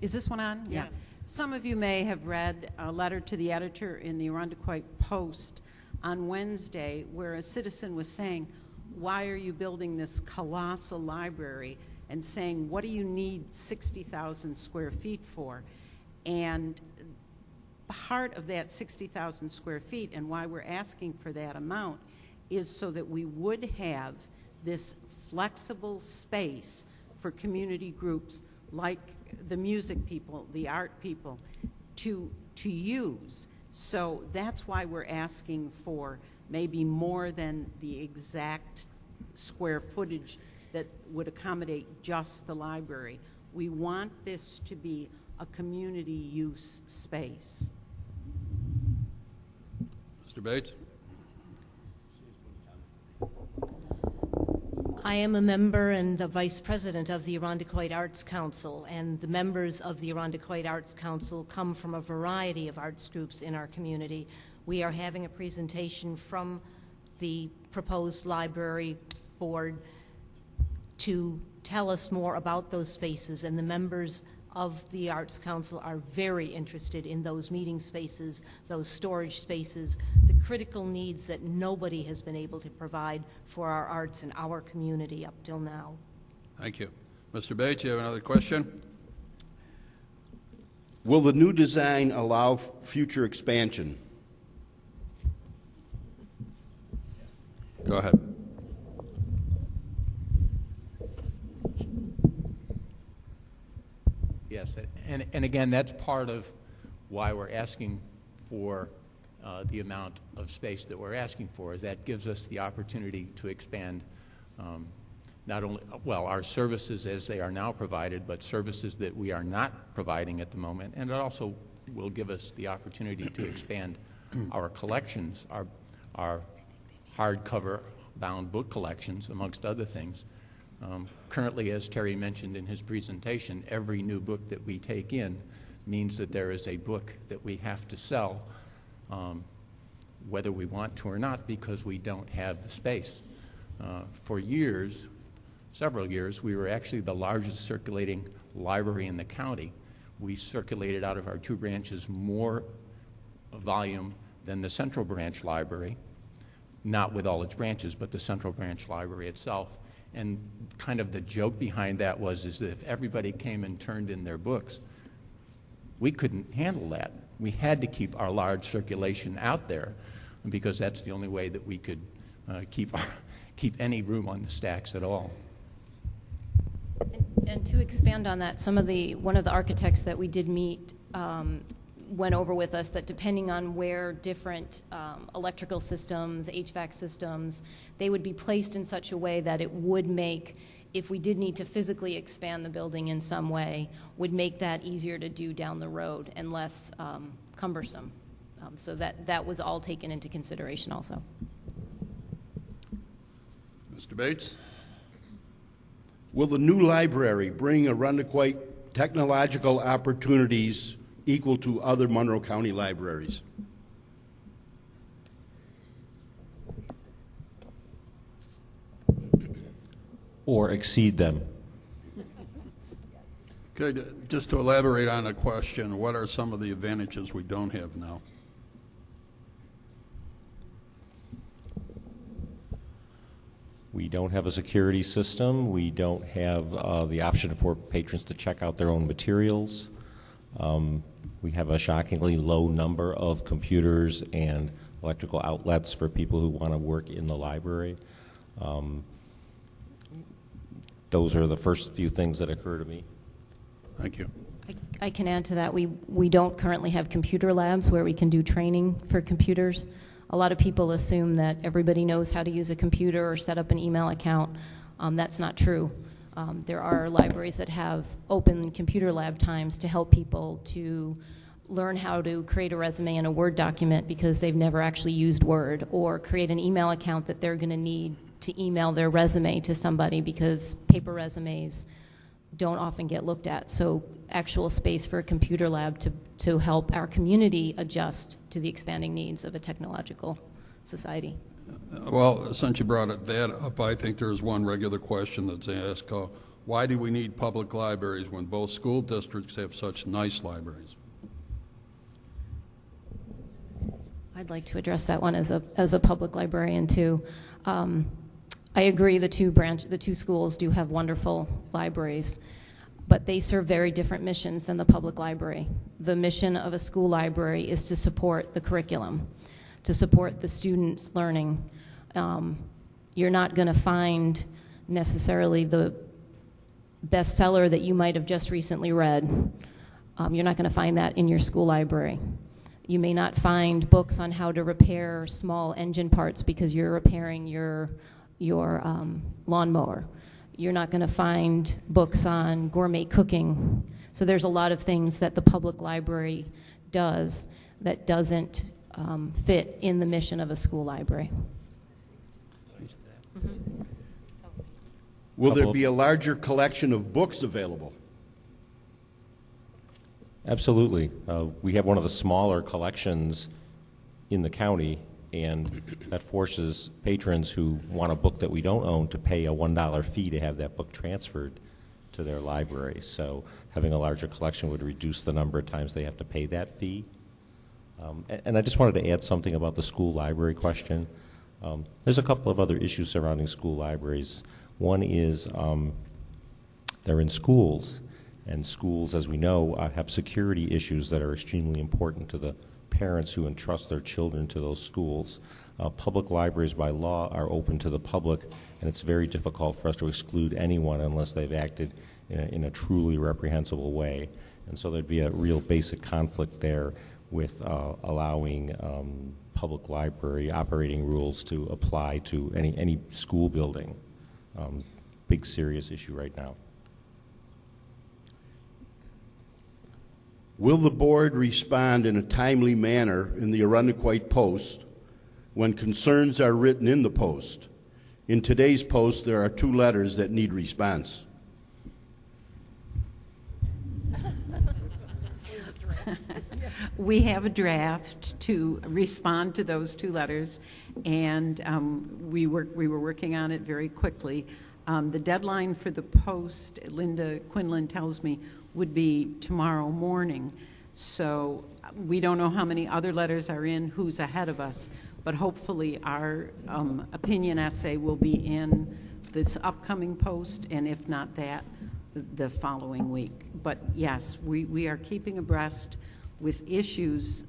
[SPEAKER 6] is this one on? Yeah. Some of you may have read a letter to the editor in the Arundequoit Post on Wednesday where a citizen was saying, why are you building this colossal library? And saying, what do you need 60,000 square feet for? And part of that 60,000 square feet and why we're asking for that amount is so that we would have this flexible space for community groups like the music people, the art people, to use. So that's why we're asking for maybe more than the exact square footage that would accommodate just the library. We want this to be a community use space.
[SPEAKER 1] Mr. Bates?
[SPEAKER 10] I am a member and the vice president of the Irondequoit Arts Council, and the members of the Irondequoit Arts Council come from a variety of arts groups in our community. We are having a presentation from the proposed library board to tell us more about those spaces, and the members of the Arts Council are very interested in those meeting spaces, those storage spaces, the critical needs that nobody has been able to provide for our arts in our community up till now.
[SPEAKER 1] Thank you. Mr. Bates, you have another question?
[SPEAKER 9] Will the new design allow future expansion?
[SPEAKER 1] Go ahead.
[SPEAKER 8] Yes, and again, that's part of why we're asking for the amount of space that we're asking for. That gives us the opportunity to expand not only, well, our services as they are now provided, but services that we are not providing at the moment. And it also will give us the opportunity to expand our collections, our hardcover bound book collections, amongst other things. Currently, as Terry mentioned in his presentation, every new book that we take in means that there is a book that we have to sell, whether we want to or not, because we don't have the space. For years, several years, we were actually the largest circulating library in the county. We circulated out of our two branches more volume than the Central Branch Library, not with all its branches, but the Central Branch Library itself. And kind of the joke behind that is that if everybody came and turned in their books, we couldn't handle that. We had to keep our large circulation out there because that's the only way that we could keep any room on the stacks at all.
[SPEAKER 3] And to expand on that, one of the architects that we did meet went over with us that depending on where different electrical systems, HVAC systems, they would be placed in such a way that it would make, if we did need to physically expand the building in some way, would make that easier to do down the road and less cumbersome. So that was all taken into consideration also.
[SPEAKER 1] Mr. Bates?
[SPEAKER 9] Will the new library bring Irondequoit technological opportunities equal to other Monroe County libraries?
[SPEAKER 2] Or exceed them?
[SPEAKER 1] Okay, just to elaborate on the question, what are some of the advantages we don't have now?
[SPEAKER 2] We don't have a security system. We don't have the option for patrons to check out their own materials. We have a shockingly low number of computers and electrical outlets for people who want to work in the library. Those are the first few things that occur to me.
[SPEAKER 1] Thank you.
[SPEAKER 3] I can add to that. We don't currently have computer labs where we can do training for computers. A lot of people assume that everybody knows how to use a computer or set up an email account. That's not true. There are libraries that have open computer lab times to help people to learn how to create a resume in a Word document because they've never actually used Word, or create an email account that they're going to need to email their resume to somebody because paper resumes don't often get looked at. So actual space for a computer lab to help our community adjust to the expanding needs of a technological society.
[SPEAKER 1] Well, since you brought that up, I think there's one regular question that's asked, why do we need public libraries when both school districts have such nice libraries?
[SPEAKER 3] I'd like to address that one as a public librarian too. I agree the two schools do have wonderful libraries. but they serve very different missions than the public library. The mission of a school library is to support the curriculum, to support the students' learning. You're not going to find necessarily the bestseller that you might have just recently read. You're not going to find that in your school library. You may not find books on how to repair small engine parts because you're repairing your lawnmower. You're not going to find books on gourmet cooking. So there's a lot of things that the public library does that doesn't fit in the mission of a school library.
[SPEAKER 9] Will there be a larger collection of books available?
[SPEAKER 2] Absolutely. We have one of the smaller collections in the county, and that forces patrons who want a book that we don't own to pay a $1 fee to have that book transferred to their library. So having a larger collection would reduce the number of times they have to pay that fee. And I just wanted to add something about the school library question. There's a couple of other issues surrounding school libraries. One is they're in schools, and schools, as we know, have security issues that are extremely important to the parents who entrust their children to those schools. Public libraries by law are open to the public, and it's very difficult for us to exclude anyone unless they've acted in a truly reprehensible way. And so there'd be a real basic conflict there with allowing public library operating rules to apply to any school building. Big serious issue right now.
[SPEAKER 9] Will the board respond in a timely manner in the Arundequoit Post when concerns are written in the Post? In today's Post, there are 2 letters that need response.
[SPEAKER 6] We have a draft to respond to those 2 letters, and we were working on it very quickly. The deadline for the Post, Linda Quinlan tells me, would be tomorrow morning. So we don't know how many other letters are in, who's ahead of us, but hopefully our opinion essay will be in this upcoming Post, and if not that, the following week. But yes, we are keeping abreast with issues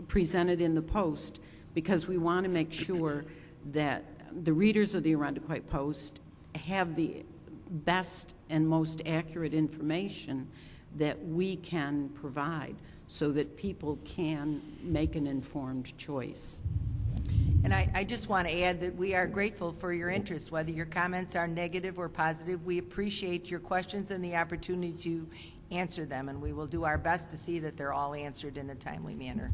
[SPEAKER 6] presented in the Post because we want to make sure that the readers of the Arundequoit Post have the best and most accurate information that we can provide so that people can make an informed choice.
[SPEAKER 4] And I just want to add that we are grateful for your interest, whether your comments are negative or positive. We appreciate your questions and the opportunity to answer them, and we will do our best to see that they're all answered in a timely manner.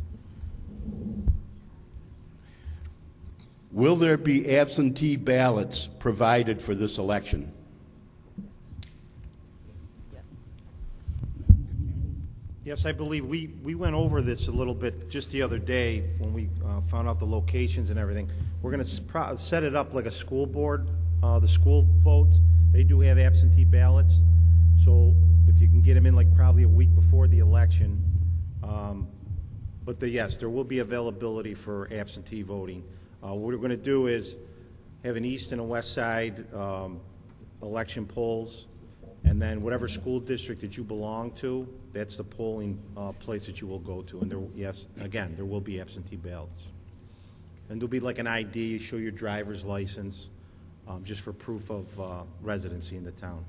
[SPEAKER 9] Will there be absentee ballots provided for this election?
[SPEAKER 11] Yes, I believe we went over this a little bit just the other day when we found out the locations and everything. We're going to set it up like a school board. The school votes, they do have absentee ballots. So if you can get them in like probably a week before the election. But yes, there will be availability for absentee voting. What we're going to do is have an east and a west side election polls, and then whatever school district that you belong to, that's the polling place that you will go to. And yes, again, there will be absentee ballots. And there'll be like an ID, show your driver's license, just for proof of residency in the town.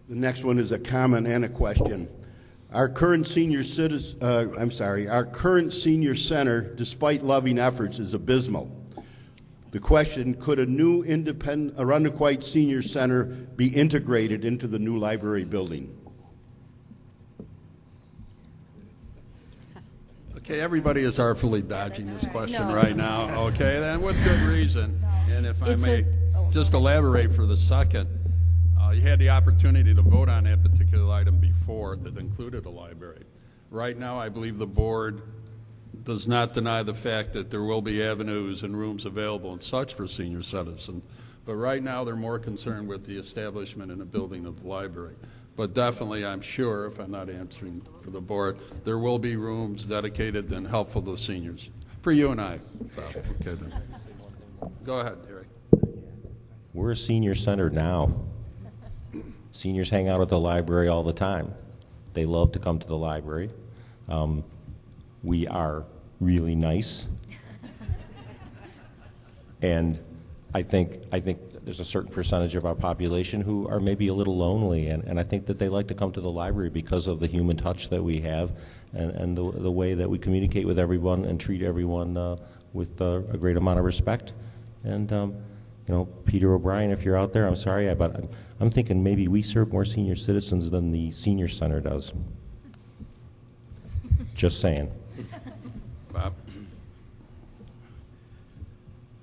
[SPEAKER 9] The next one is a comment and a question. Our current senior our current senior center, despite loving efforts, is abysmal. The question, could a new independent Arundequoit Senior Center be integrated into the new library building?
[SPEAKER 1] Okay, everybody is artfully dodging this question right now, okay, then with good reason. And if I may just elaborate for the second, you had the opportunity to vote on that particular item before that included a library. Right now, I believe the board does not deny the fact that there will be avenues and rooms available and such for senior citizens. But right now, they're more concerned with the establishment and the building of the library. But definitely, I'm sure, if I'm not answering for the board, there will be rooms dedicated and helpful to the seniors. For you and I. Okay, then. Go ahead, Eric.
[SPEAKER 2] We're a senior center now. Seniors hang out at the library all the time. They love to come to the library. We are really nice. And I think there's a certain percentage of our population who are maybe a little lonely, and I think that they like to come to the library because of the human touch that we have and the way that we communicate with everyone and treat everyone with a great amount of respect. And you know, Peter O'Brien, if you're out there, I'm sorry, but I'm thinking maybe we serve more senior citizens than the senior center does. Just saying.
[SPEAKER 1] Bob?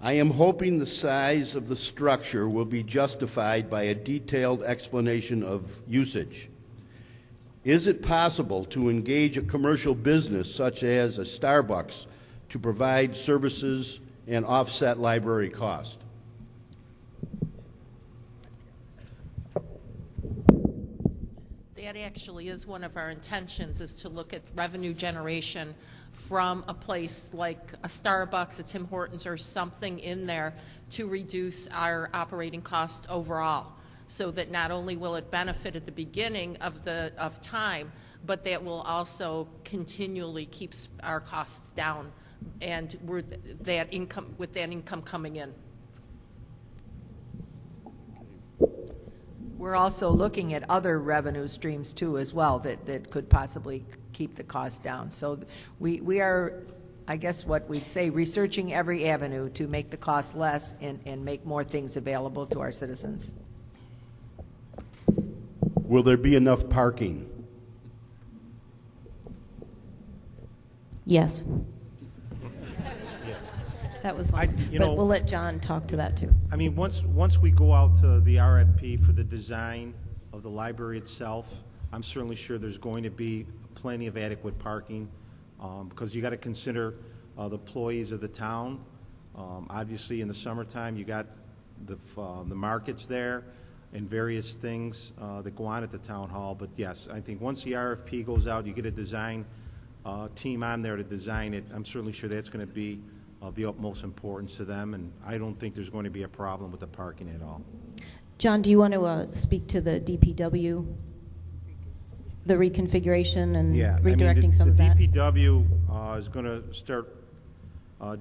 [SPEAKER 9] I am hoping the size of the structure will be justified by a detailed explanation of usage. Is it possible to engage a commercial business such as a Starbucks to provide services and offset library cost?
[SPEAKER 5] That actually is one of our intentions, is to look at revenue generation from a place like a Starbucks, a Tim Hortons, or something in there to reduce our operating cost overall, so that not only will it benefit at the beginning of time, but that will also continually keep our costs down, and with that income coming in.
[SPEAKER 4] We're also looking at other revenue streams too as well that could possibly keep the cost down. So we are, I guess what we'd say, researching every avenue to make the cost less and make more things available to our citizens.
[SPEAKER 9] Will there be enough parking?
[SPEAKER 3] Yes. That was one. But we'll let John talk to that too.
[SPEAKER 11] I mean, once we go out to the RFP for the design of the library itself, I'm certainly sure there's going to be plenty of adequate parking, because you got to consider the employees of the town. Obviously, in the summertime, you got the markets there and various things that go on at the town hall. But yes, I think once the RFP goes out, you get a design team on there to design it. I'm certainly sure that's going to be of the utmost importance to them, and I don't think there's going to be a problem with the parking at all.
[SPEAKER 3] John, do you want to speak to the DPW, the reconfiguration and redirecting some of that?
[SPEAKER 11] The DPW is going to start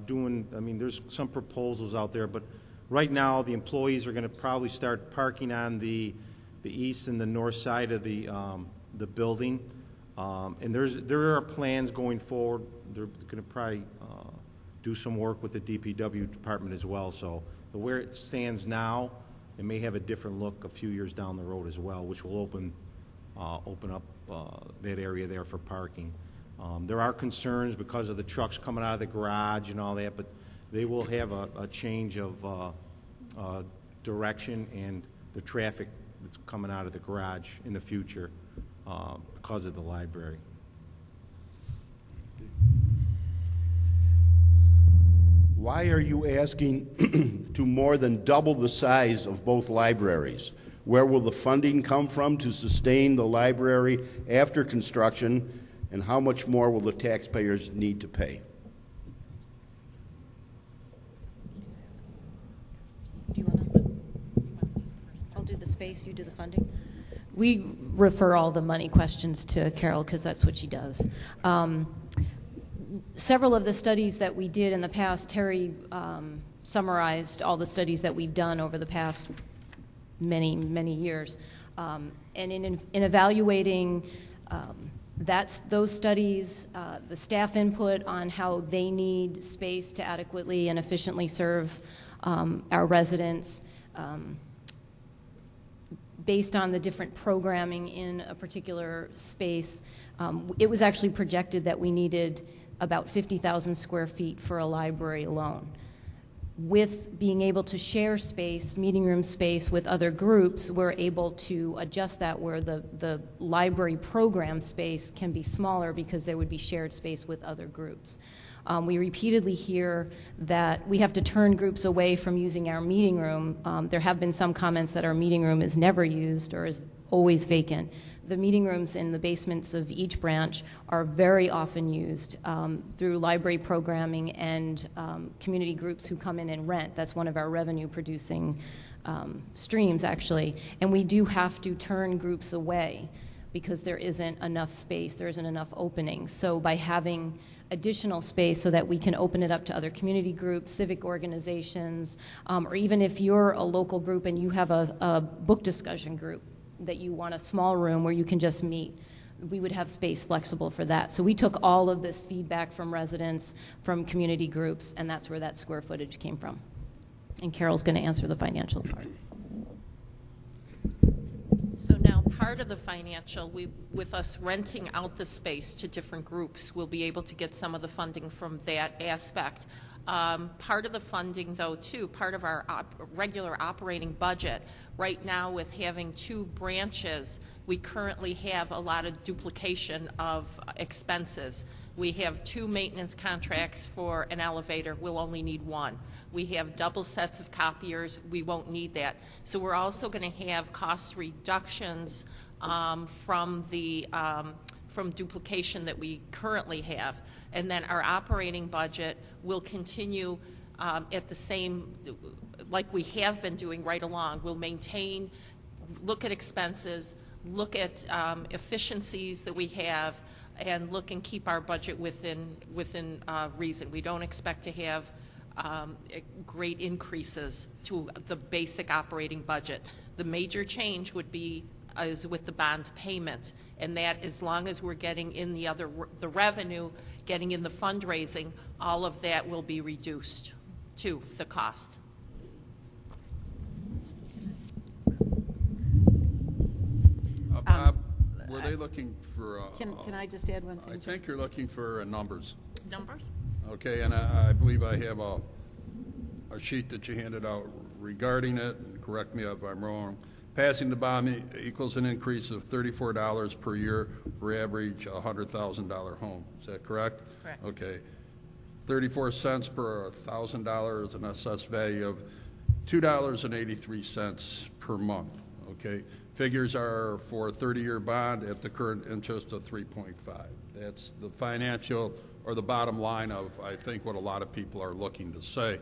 [SPEAKER 11] doing, I mean, there's some proposals out there, but right now the employees are going to probably start parking on the east and the north side of the building, and there are plans going forward. They're going to probably do some work with the DPW department as well. So where it stands now, it may have a different look a few years down the road as well, which will open up that area there for parking. There are concerns because of the trucks coming out of the garage and all that, but they will have a change of direction and the traffic that's coming out of the garage in the future because of the library.
[SPEAKER 9] Why are you asking to more than double the size of both libraries? Where will the funding come from to sustain the library after construction, and how much more will the taxpayers need to pay?
[SPEAKER 3] Do you want to? I'll do the space, you do the funding. We refer all the money questions to Carol because that's what she does. Several of the studies that we did in the past, Terry summarized all the studies that we've done over the past many, many years. And in evaluating those studies, the staff input on how they need space to adequately and efficiently serve our residents, based on the different programming in a particular space, it was actually projected that we needed about 50,000 square feet for a library alone. With being able to share space, meeting room space with other groups, we're able to adjust that where the library program space can be smaller because there would be shared space with other groups. We repeatedly hear that we have to turn groups away from using our meeting room. There have been some comments that our meeting room is never used or is always vacant. The meeting rooms in the basements of each branch are very often used through library programming and community groups who come in and rent. That's one of our revenue-producing streams, actually. And we do have to turn groups away because there isn't enough space, there isn't enough openings. So by having additional space so that we can open it up to other community groups, civic organizations, or even if you're a local group and you have a book discussion group that you want a small room where you can just meet, we would have space flexible for that. So we took all of this feedback from residents, from community groups, and that's where that square footage came from. And Carol's going to answer the financial part.
[SPEAKER 5] So now part of the financial, with us renting out the space to different groups, we'll be able to get some of the funding from that aspect. Part of the funding, though, too, part of our regular operating budget, right now with having 2 branches, we currently have a lot of duplication of expenses. We have 2 maintenance contracts for an elevator. We'll only need 1. We have double sets of copiers. We won't need that. So we're also going to have cost reductions from duplication that we currently have. And then our operating budget will continue at the same, like we have been doing right along. We'll maintain, look at expenses, look at efficiencies that we have, and look and keep our budget within reason. We don't expect to have great increases to the basic operating budget. The major change would be is with the bond payment, and that as long as we're getting in the revenue, getting in the fundraising, all of that will be reduced to the cost.
[SPEAKER 1] Bob, were they looking for?
[SPEAKER 6] Can I just add one thing?
[SPEAKER 1] I think you're looking for numbers.
[SPEAKER 5] Numbers?
[SPEAKER 1] Okay, and I believe I have a sheet that you handed out regarding it. Correct me if I'm wrong. Passing the bond equals an increase of $34 per year for average $100,000 home. Is that correct?
[SPEAKER 5] Correct.
[SPEAKER 1] Okay. 34 cents per $1,000, an assessed value of $2.83 per month. Okay. Figures are for a 30-year bond at the current interest of 3.5. That's the financial or the bottom line of, I think, what a lot of people are looking to say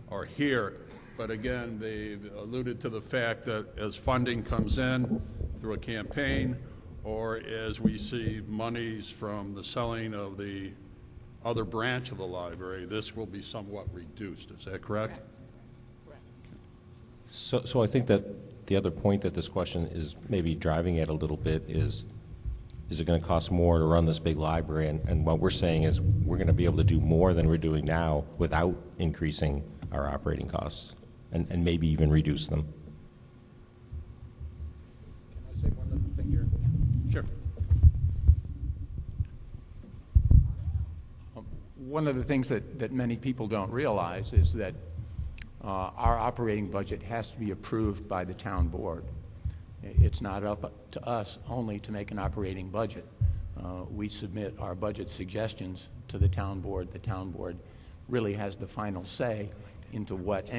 [SPEAKER 1] or hear. But again, they've alluded to the fact that as funding comes in through a campaign or as we see monies from the selling of the other branch of the library, this will be somewhat reduced. Is that correct?
[SPEAKER 5] Correct.
[SPEAKER 2] So I think that the other point that this question is maybe driving at a little bit is it going to cost more to run this big library? And what we're saying is we're going to be able to do more than we're doing now without increasing our operating costs and maybe even reduce them.
[SPEAKER 8] Can I say one other thing here?
[SPEAKER 1] Sure.
[SPEAKER 8] One of the things that many people don't realize is that our operating budget has to be approved by the town board. It's not up to us only to make an operating budget. We submit our budget suggestions to the town board. The town board really has the final say into what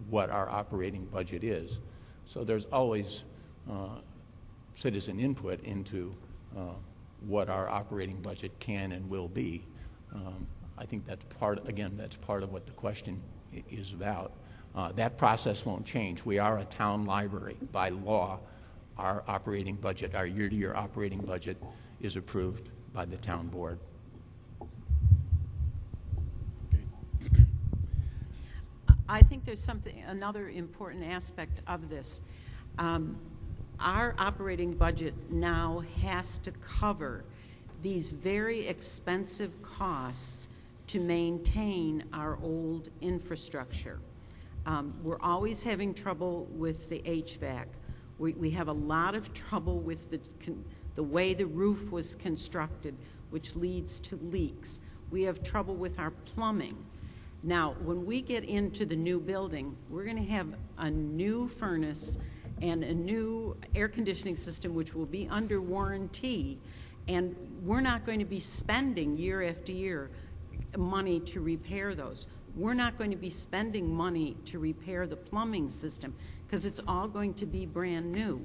[SPEAKER 8] what our operating budget is. So there's always citizen input into what our operating budget can and will be. I think that's part of what the question is about. That process won't change. We are a town library. By law, our operating budget, our year-to-year operating budget, is approved by the town board.
[SPEAKER 6] I think there's another important aspect of this. Our operating budget now has to cover these very expensive costs to maintain our old infrastructure. We're always having trouble with the HVAC. We have a lot of trouble with the way the roof was constructed, which leads to leaks. We have trouble with our plumbing. Now, when we get into the new building, we're going to have a new furnace and a new air conditioning system, which will be under warranty, And we're not going to be spending year after year money to repair those. We're not going to be spending money to repair the plumbing system because it's all going to be brand new.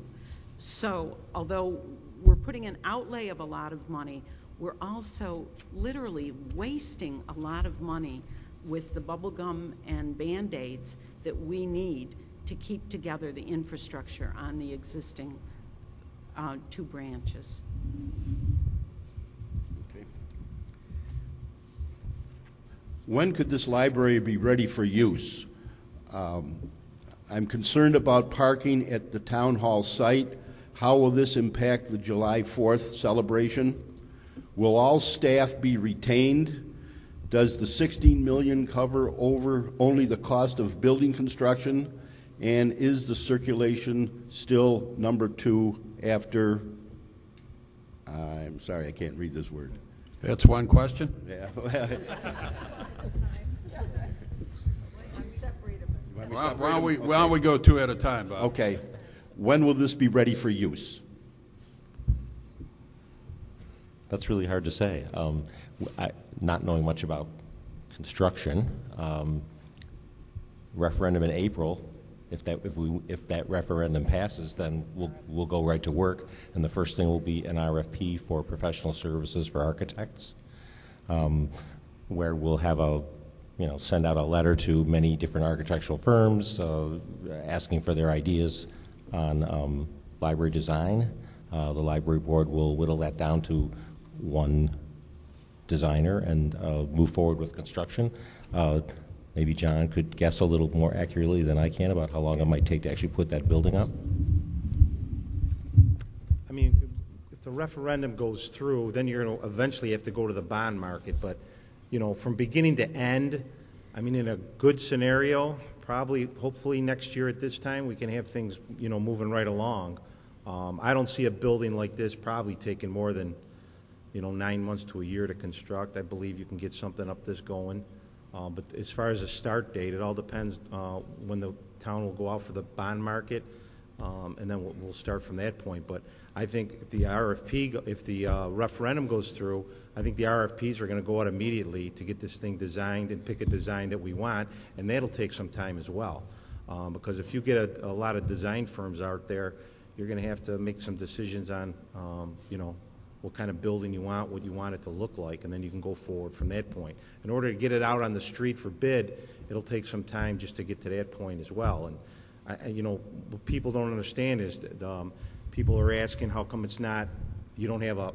[SPEAKER 6] So although we're putting an outlay of a lot of money, we're also literally wasting a lot of money with the bubble gum and Band-Aids that we need to keep together the infrastructure on the existing 2 branches.
[SPEAKER 9] Okay. When could this library be ready for use? I'm concerned about parking at the town hall site. How will this impact the July 4th celebration? Will all staff be retained? Does the $16 million cover over only the cost of building construction? And is the circulation still number 2 after, I'm sorry, I can't read this word.
[SPEAKER 1] That's one question?
[SPEAKER 9] Yeah.
[SPEAKER 1] Why don't we go 2 at a time, Bob?
[SPEAKER 9] Okay. When will this be ready for use?
[SPEAKER 2] That's really hard to say. Not knowing much about construction, referendum in April. If that referendum passes, then we'll go right to work, and the first thing will be an RFP for professional services for architects, where we'll have send out a letter to many different architectural firms asking for their ideas on library design. The library board will whittle that down to one designer and move forward with construction. Maybe John could guess a little more accurately than I can about how long it might take to actually put that building up.
[SPEAKER 11] I mean, if the referendum goes through, then you're going to eventually have to go to the bond market. But, from beginning to end, I mean, in a good scenario, probably, hopefully next year at this time, we can have things, moving right along. I don't see a building like this probably taking more than, 9 months to a year to construct. I believe you can get something up this going. But as far as a start date, it all depends when the town will go out for the bond market, and then we'll start from that point. But I think if the referendum goes through, I think the RFPs are going to go out immediately to get this thing designed and pick a design that we want, and that'll take some time as well. Because if you get a lot of design firms out there, you're going to have to make some decisions on, what kind of building you want, what you want it to look like, and then you can go forward from that point. In order to get it out on the street for bid, it'll take some time just to get to that point as well. And what people don't understand is that people are asking how come you don't have a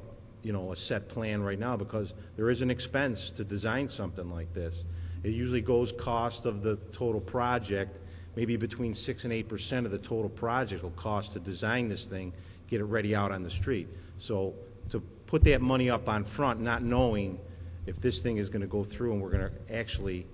[SPEAKER 11] set plan right now, because there is an expense to design something like this. It usually goes cost of the total project, maybe between 6 and 8% of the total project will cost to design this thing, get it ready out on the street. So to put that money up on front, not knowing if this thing is going to go through and we're going to actually,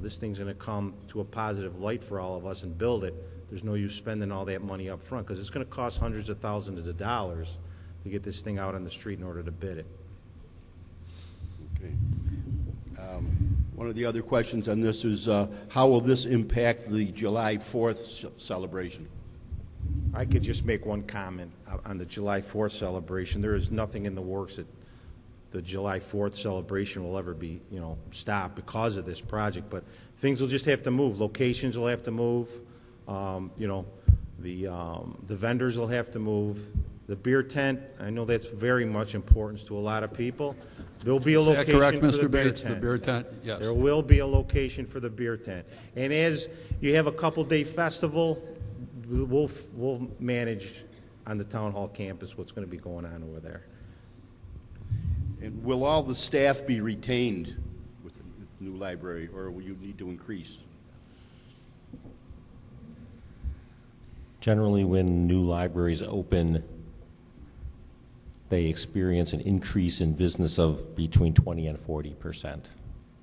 [SPEAKER 11] this thing's going to come to a positive light for all of us and build it, there's no use spending all that money up front, because it's going to cost hundreds of thousands of dollars to get this thing out on the street in order to bid it.
[SPEAKER 9] Okay. One of the other questions on this is how will this impact the July 4th celebration?
[SPEAKER 11] I could just make one comment on the July 4th celebration. There is nothing in the works that the July 4th celebration will ever be, stopped because of this project. But things will just have to move. Locations will have to move. The vendors will have to move. The beer tent, I know that's very much important to a lot of people. There'll be a location
[SPEAKER 1] Is that correct,
[SPEAKER 11] for
[SPEAKER 1] Mr.
[SPEAKER 11] the beer
[SPEAKER 1] Bates?
[SPEAKER 11] tent.
[SPEAKER 1] The beer tent? Yes.
[SPEAKER 11] There will be a location for the beer tent. And as you have a couple-day festival, we'll manage on the town hall campus what's going to be going on over there.
[SPEAKER 9] And will all the staff be retained with the new library, or will you need to increase?
[SPEAKER 2] Generally, when new libraries open, they experience an increase in business of between 20 and 40%.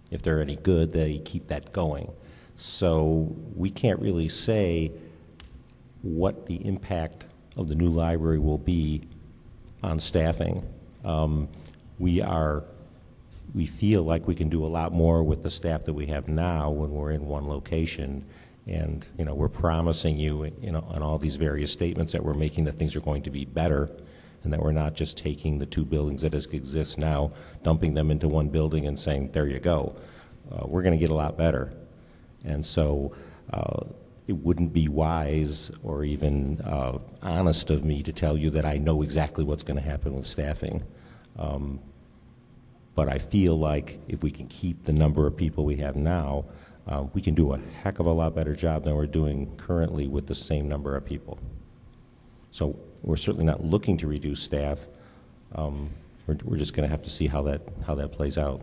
[SPEAKER 2] If they're any good, they keep that going. So we can't really say what the impact of the new library will be on staffing. We feel like we can do a lot more with the staff that we have now when we're in one location, and we're promising you, on all these various statements that we're making that things are going to be better, and that we're not just taking the two buildings that exist now, dumping them into one building and saying, there you go. We're going to get a lot better. And so it wouldn't be wise or even honest of me to tell you that I know exactly what's going to happen with staffing. But I feel like if we can keep the number of people we have now, we can do a heck of a lot better job than we're doing currently with the same number of people. So we're certainly not looking to reduce staff. We're just going to have to see how that plays out.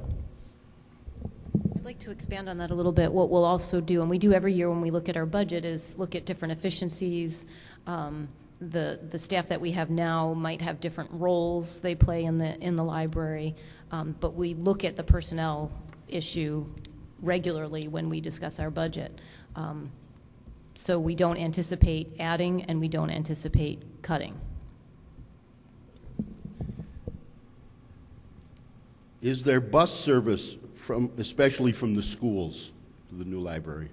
[SPEAKER 3] I'd like to expand on that a little bit. What we'll also do, and we do every year when we look at our budget, is look at different efficiencies. The staff that we have now might have different roles they play in the library, but we look at the personnel issue regularly when we discuss our budget. So we don't anticipate adding and we don't anticipate cutting.
[SPEAKER 9] Is there bus service especially from the schools to the new library?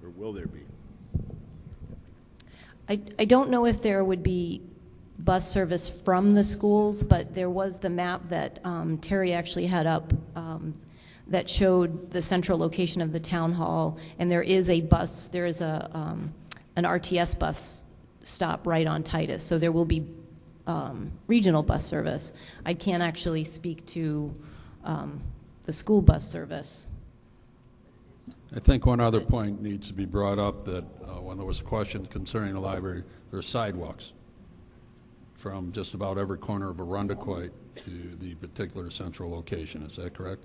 [SPEAKER 9] Or will there be?
[SPEAKER 3] I don't know if there would be bus service from the schools, but there was the map that Terry actually had up that showed the central location of the town hall, and there is a bus, there is an RTS bus stop right on Titus, so there will be regional bus service. I can't actually speak to the school bus service.
[SPEAKER 1] I think one other point needs to be brought up, that when there was a question concerning the library, there are sidewalks from just about every corner of Arundequoit to the particular central location. Is that correct?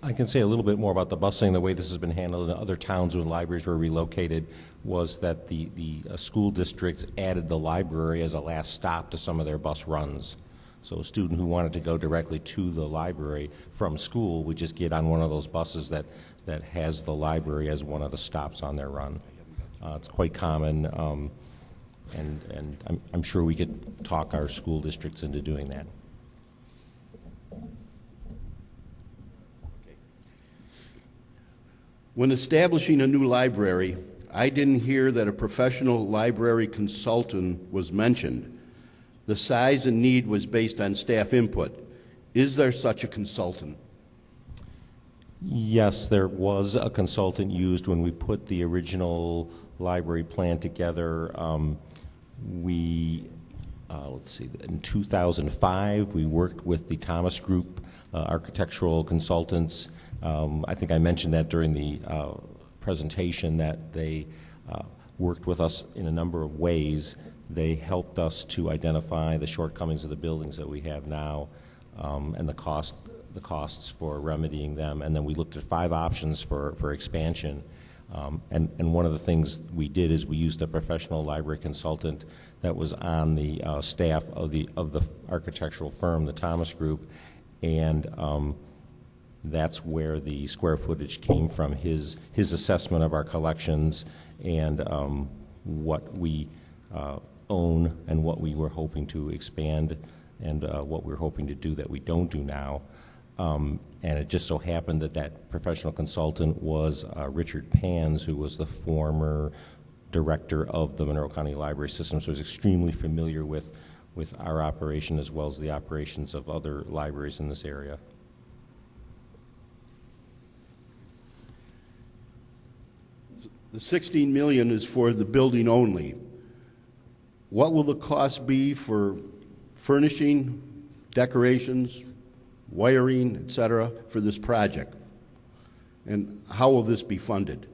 [SPEAKER 2] I can say a little bit more about the busing. The way this has been handled in other towns where libraries were relocated was that the school districts added the library as a last stop to some of their bus runs. So a student who wanted to go directly to the library from school would just get on one of those buses that has the library as one of the stops on their run. It's quite common, and I'm sure we could talk our school districts into doing that.
[SPEAKER 9] When establishing a new library, I didn't hear that a professional library consultant was mentioned. The size and need was based on staff input. Is there such a consultant?
[SPEAKER 2] Yes, there was a consultant used when we put the original library plan together. Let's see, in 2005, we worked with the Thomas Group architectural consultants. I think I mentioned that during the presentation, that they worked with us in a number of ways. They helped us to identify the shortcomings of the buildings that we have now, and the costs for remedying them. And then we looked at 5 options for expansion. And one of the things we did is we used a professional library consultant that was on the staff of the architectural firm, the Thomas Group, and that's where the square footage came from, his assessment of our collections and what we own and what we were hoping to expand and what we're hoping to do that we don't do now. And it just so happened that professional consultant was Richard Pans, who was the former director of the Monroe County Library System, so he's extremely familiar with our operation as well as the operations of other libraries in this area.
[SPEAKER 9] The $16 million is for the building only. What will the cost be for furnishing, decorations, wiring, etc., for this project? And how will this be funded?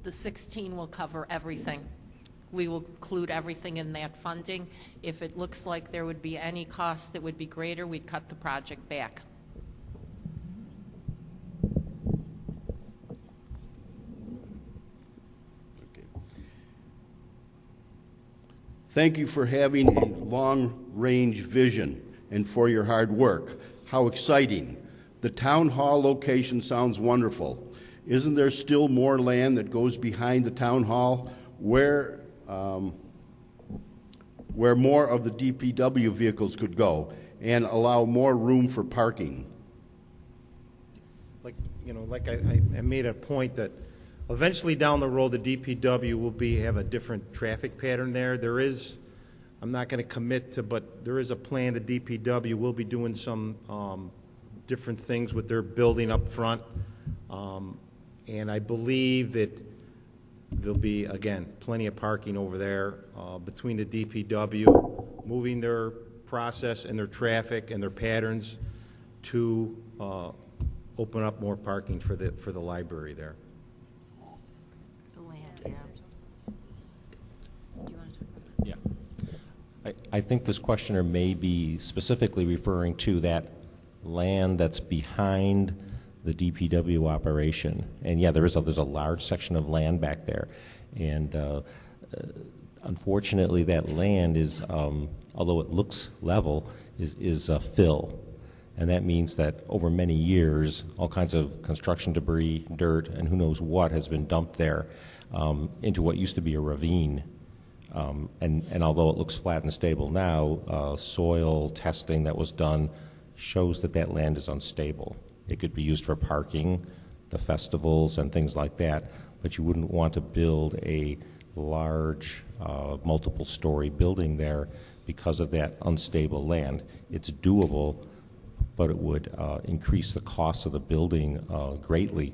[SPEAKER 5] The 16 will cover everything. We will include everything in that funding. If it looks like there would be any cost that would be greater, we'd cut the project back.
[SPEAKER 9] Thank you for having a long-range vision and for your hard work. How exciting. The town hall location sounds wonderful. Isn't there still more land that goes behind the town hall where more of the DPW vehicles could go and allow more room for parking?
[SPEAKER 11] like, you know, like I made a point that eventually down the road, the DPW will have a different traffic pattern there. There is, I'm not going to commit to, but there is a plan. The DPW will be doing some different things with their building up front. And I believe that there'll be, again, plenty of parking over there between the DPW, moving their process and their traffic and their patterns to open up more parking for the library there.
[SPEAKER 10] The land, yeah. Do you want to talk about
[SPEAKER 2] Yeah. I think this questioner may be specifically referring to that land that's behind the DPW operation. And yeah, there's a large section of land back there. And unfortunately, that land is, although it looks level, is fill. And that means that over many years, all kinds of construction debris, dirt, and who knows what has been dumped there into what used to be a ravine. And although it looks flat and stable now, soil testing that was done shows that that land is unstable. It could be used for parking, the festivals, and things like that, but you wouldn't want to build a large multiple-story building there because of that unstable land. It's doable, but it would increase the cost of the building greatly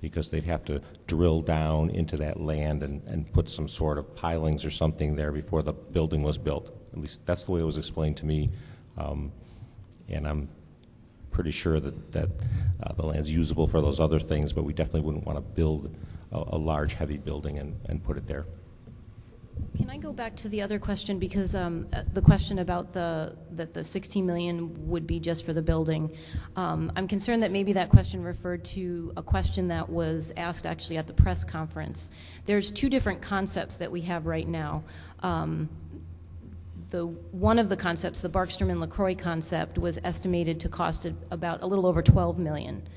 [SPEAKER 2] because they'd have to drill down into that land and put some sort of pilings or something there before the building was built. At least that's the way it was explained to me, and I'm pretty sure that the land's usable for those other things, but we definitely wouldn't want to build a large, heavy building and put it there.
[SPEAKER 3] Can I go back to the other question, because the question about that the 16 million would be just for the building. I'm concerned that maybe that question referred to a question that was asked actually at the press conference. There's two different concepts that we have right now. One of the concepts, the Barkstrom and LaCroix concept, was estimated to cost about a little over 12 million.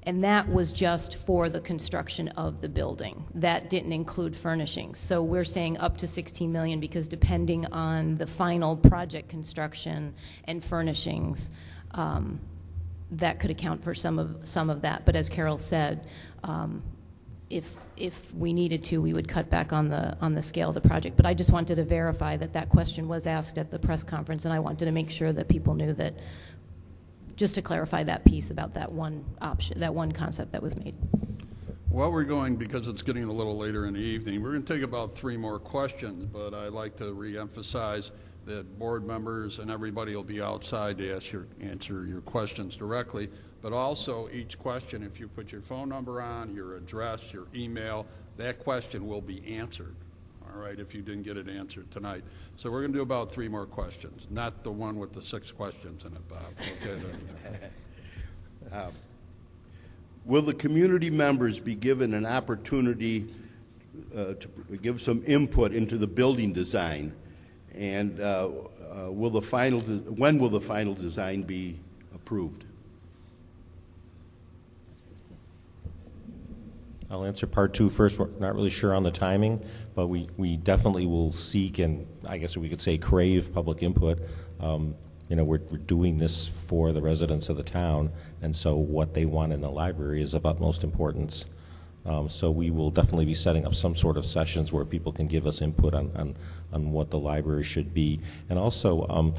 [SPEAKER 3] And that was just for the construction of the building. That didn't include furnishings. So we're saying up to 16 million because depending on the final project construction and furnishings, that could account for some of that. But as Carol said, if we needed to, we would cut back on the scale of the project. But I just wanted to verify that question was asked at the press conference, and I wanted to make sure that people knew that, just to clarify that piece about that one option, that one concept that was made.
[SPEAKER 1] Well, we're going, because it's getting a little later in the evening, we're going to take about 3 more questions, but I'd like to reemphasize that board members and everybody will be outside to answer your questions directly, but also each question, if you put your phone number on, your address, your email, that question will be answered, all right, if you didn't get it answered tonight. So we're going to do about 3 more questions, not the one with the 6 questions in it, Bob. Okay.
[SPEAKER 9] Will the community members be given an opportunity to give some input into the building design? And when will the final design be approved?
[SPEAKER 2] I'll answer part 2 first. We're not really sure on the timing, but we definitely will seek, and I guess we could say crave, public input. You know, we're doing this for the residents of the town, and so what they want in the library is of utmost importance. So we will definitely be setting up some sort of sessions where people can give us input on what the library should be. And also,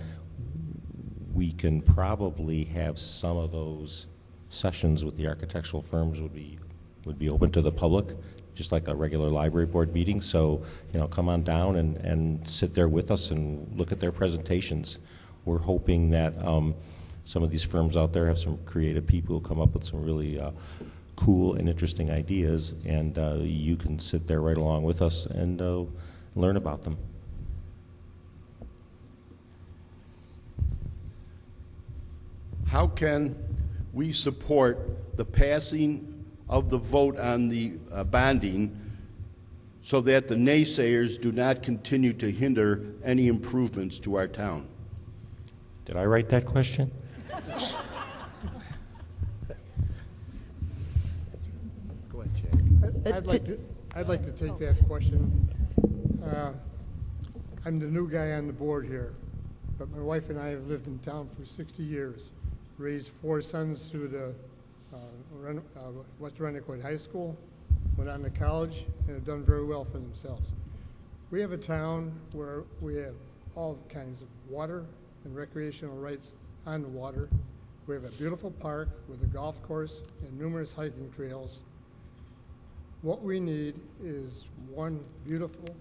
[SPEAKER 2] we can probably have some of those sessions with the architectural firms would be open to the public, just like a regular library board meeting. So, you know, come on down and sit there with us and look at their presentations. We're hoping that some of these firms out there have some creative people who come up with some really cool and interesting ideas, and you can sit there right along with us and learn about them.
[SPEAKER 9] How can we support the passing of the vote on the bonding so that the naysayers do not continue to hinder any improvements to our town?
[SPEAKER 2] Did I write that question?
[SPEAKER 11] Go ahead, Jay.
[SPEAKER 7] I'd like to take that question. I'm the new guy on the board here, but my wife and I have lived in town for 60 years, raised 4 sons through the West Arundecoit High School, went on to college, and have done very well for themselves. We have a town where we have all kinds of water and recreational rights on the water. We have a beautiful park with a golf course and numerous hiking trails. What we need is one beautiful,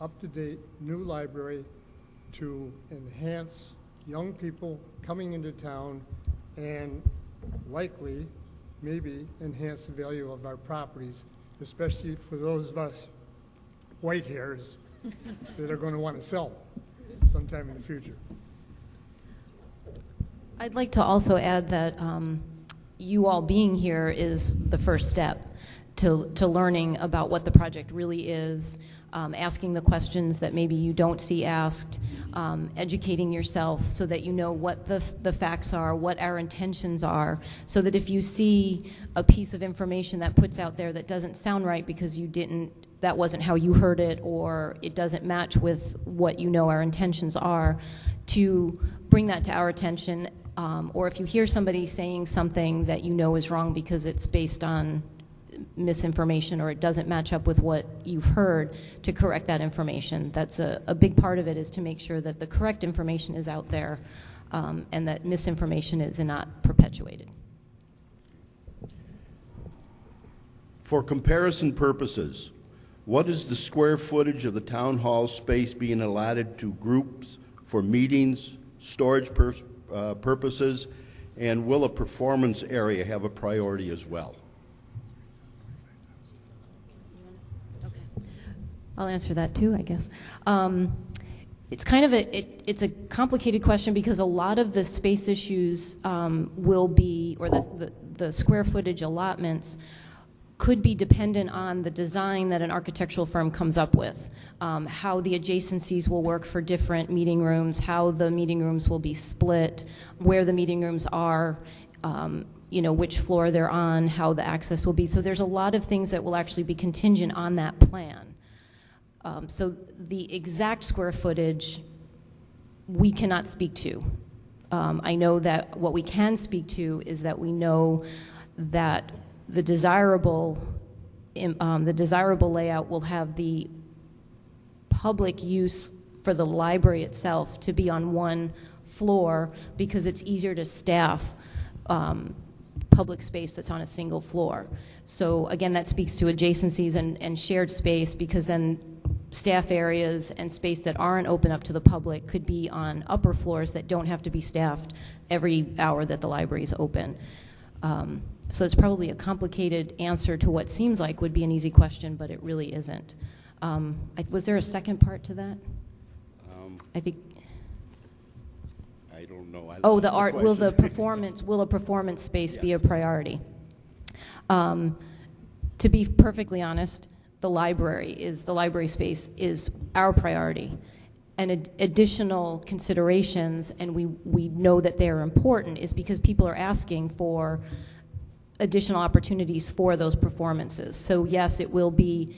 [SPEAKER 7] up-to-date new library to enhance young people coming into town and likely, maybe, enhance the value of our properties, especially for those of us white hairs that are going to want to sell sometime in the future.
[SPEAKER 3] I'd like to also add that you all being here is the first step to learning about what the project really is, asking the questions that maybe you don't see asked, educating yourself so that you know what the facts are, what our intentions are, so that if you see a piece of information that puts out there that doesn't sound right because that wasn't how you heard it, or it doesn't match with what you know our intentions are, to bring that to our attention, or if you hear somebody saying something that you know is wrong because it's based on misinformation or it doesn't match up with what you've heard, to correct that information. That's a big part of it, is to make sure that the correct information is out there and that misinformation is not perpetuated.
[SPEAKER 9] For comparison purposes, what is the square footage of the town hall space being allotted to groups for meetings, storage purposes, and will a performance area have a priority as well?
[SPEAKER 3] I'll answer that too, I guess. It's kind of it's a complicated question because a lot of the space issues will be, or the square footage allotments could be dependent on the design that an architectural firm comes up with, how the adjacencies will work for different meeting rooms, how the meeting rooms will be split, where the meeting rooms are, which floor they're on, how the access will be. So there's a lot of things that will actually be contingent on that plan. So the exact square footage we cannot speak to. I know that what we can speak to is that we know that the desirable layout will have the public use for the library itself to be on one floor because it's easier to staff public space that's on a single floor. So again, that speaks to adjacencies and shared space, because then staff areas and space that aren't open up to the public could be on upper floors that don't have to be staffed every hour that the library is open. So it's probably a complicated answer to what seems like would be an easy question, but it really isn't. Was there a second part to that? I think.
[SPEAKER 9] I don't know.
[SPEAKER 3] Oh, the art. Will a performance space be a priority? To be perfectly honest, the library space is our priority. And additional considerations, and we know that they're important, is because people are asking for additional opportunities for those performances. So yes, it will be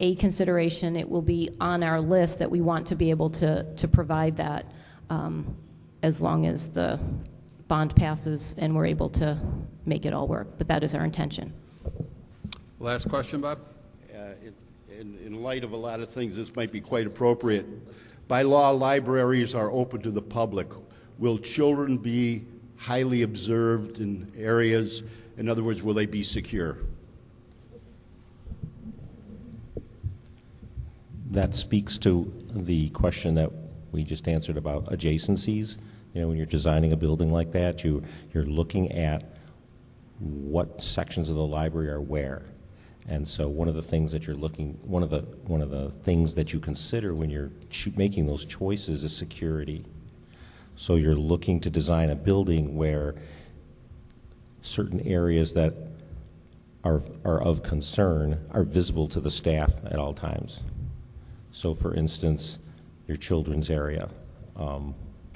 [SPEAKER 3] a consideration. It will be on our list that we want to be able to provide that as long as the bond passes and we're able to make it all work. But that is our intention.
[SPEAKER 1] Last question, Bob?
[SPEAKER 9] In light of a lot of things, this might be quite appropriate. By law, libraries are open to the public. Will children be highly observed in areas? In other words, will they be secure?
[SPEAKER 2] That speaks to the question that we just answered about adjacencies. When you're designing a building like that, you're looking at what sections of the library are where. And so one of the things that one of the things that you consider when you're making those choices is security. So you're looking to design a building where certain areas that are of concern are visible to the staff at all times. So for instance, your children's area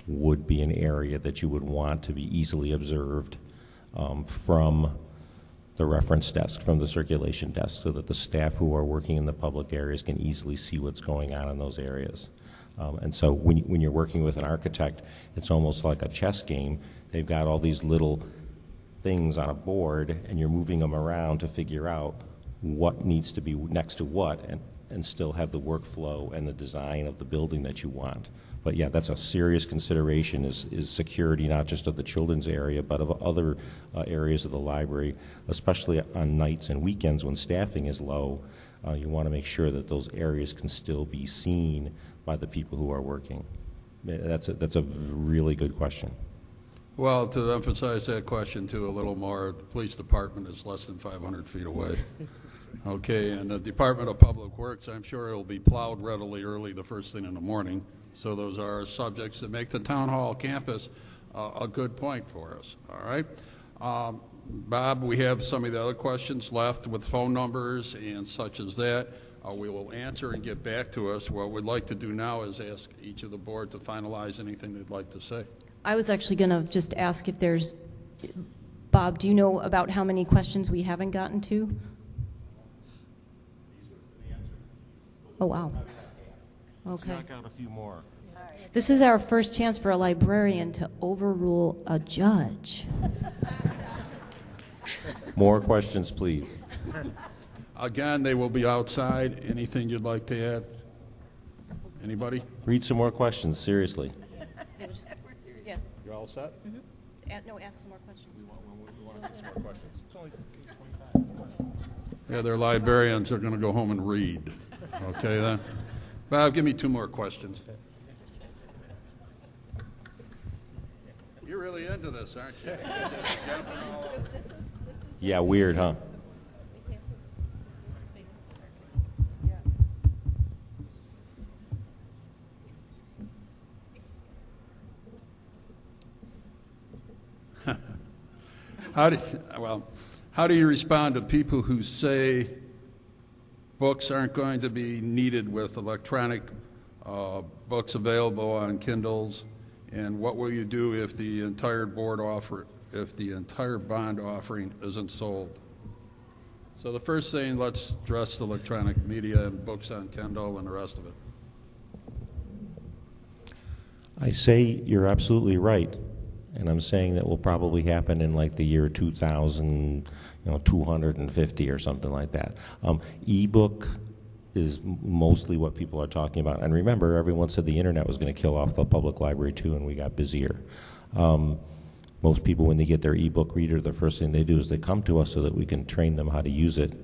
[SPEAKER 2] would be an area that you would want to be easily observed from the reference desk, from the circulation desk, so that the staff who are working in the public areas can easily see what's going on in those areas. And so when you're working with an architect, it's almost like a chess game. They've got all these little things on a board and you're moving them around to figure out what needs to be next to what, and still have the workflow and the design of the building that you want. But yeah, that's a serious consideration, is security, not just of the children's area, but of other areas of the library, especially on nights and weekends when staffing is low. You want to make sure that those areas can still be seen by the people who are working. That's a really good question.
[SPEAKER 1] Well, to emphasize that question too a little more, the police department is less than 500 feet away. Okay, and the Department of Public Works, I'm sure it'll be plowed readily early the first thing in the morning. So those are subjects that make the town hall campus a good point for us. All right, Bob, we have some of the other questions left with phone numbers and such as that. We will answer and get back to us. What we'd like to do now is ask each of the board to finalize anything they'd like to say.
[SPEAKER 3] I was actually going to just ask if there's, Bob, do you know about how many questions we haven't gotten to? Oh, wow. Okay.
[SPEAKER 2] Knock out a few more.
[SPEAKER 3] This is our first chance for a librarian to overrule a judge.
[SPEAKER 2] More questions, please.
[SPEAKER 1] Again, they will be outside. Anything you'd like to add? Anybody?
[SPEAKER 2] Read some more questions, seriously.
[SPEAKER 3] Yeah.
[SPEAKER 1] You all set?
[SPEAKER 3] No, ask some more questions.
[SPEAKER 2] We want to ask some more questions. It's only 25.
[SPEAKER 1] Yeah, their librarians are going to go home and read. Okay, then. Bob, give me 2 more questions. You're really into this, aren't you?
[SPEAKER 2] Yeah, weird, huh? How do you respond to people who say books aren't going to be needed with electronic books available on Kindles? And what will you do if the entire bond offering isn't sold? So the first thing, let's address the electronic media and books on Kindle and the rest of it. I say you're absolutely right, and I'm saying that will probably happen in like the year 2000, 250 or something like that. E-book is mostly what people are talking about. And remember, everyone said the internet was going to kill off the public library too, and we got busier. Most people, when they get their e-book reader, the first thing they do is they come to us so that we can train them how to use it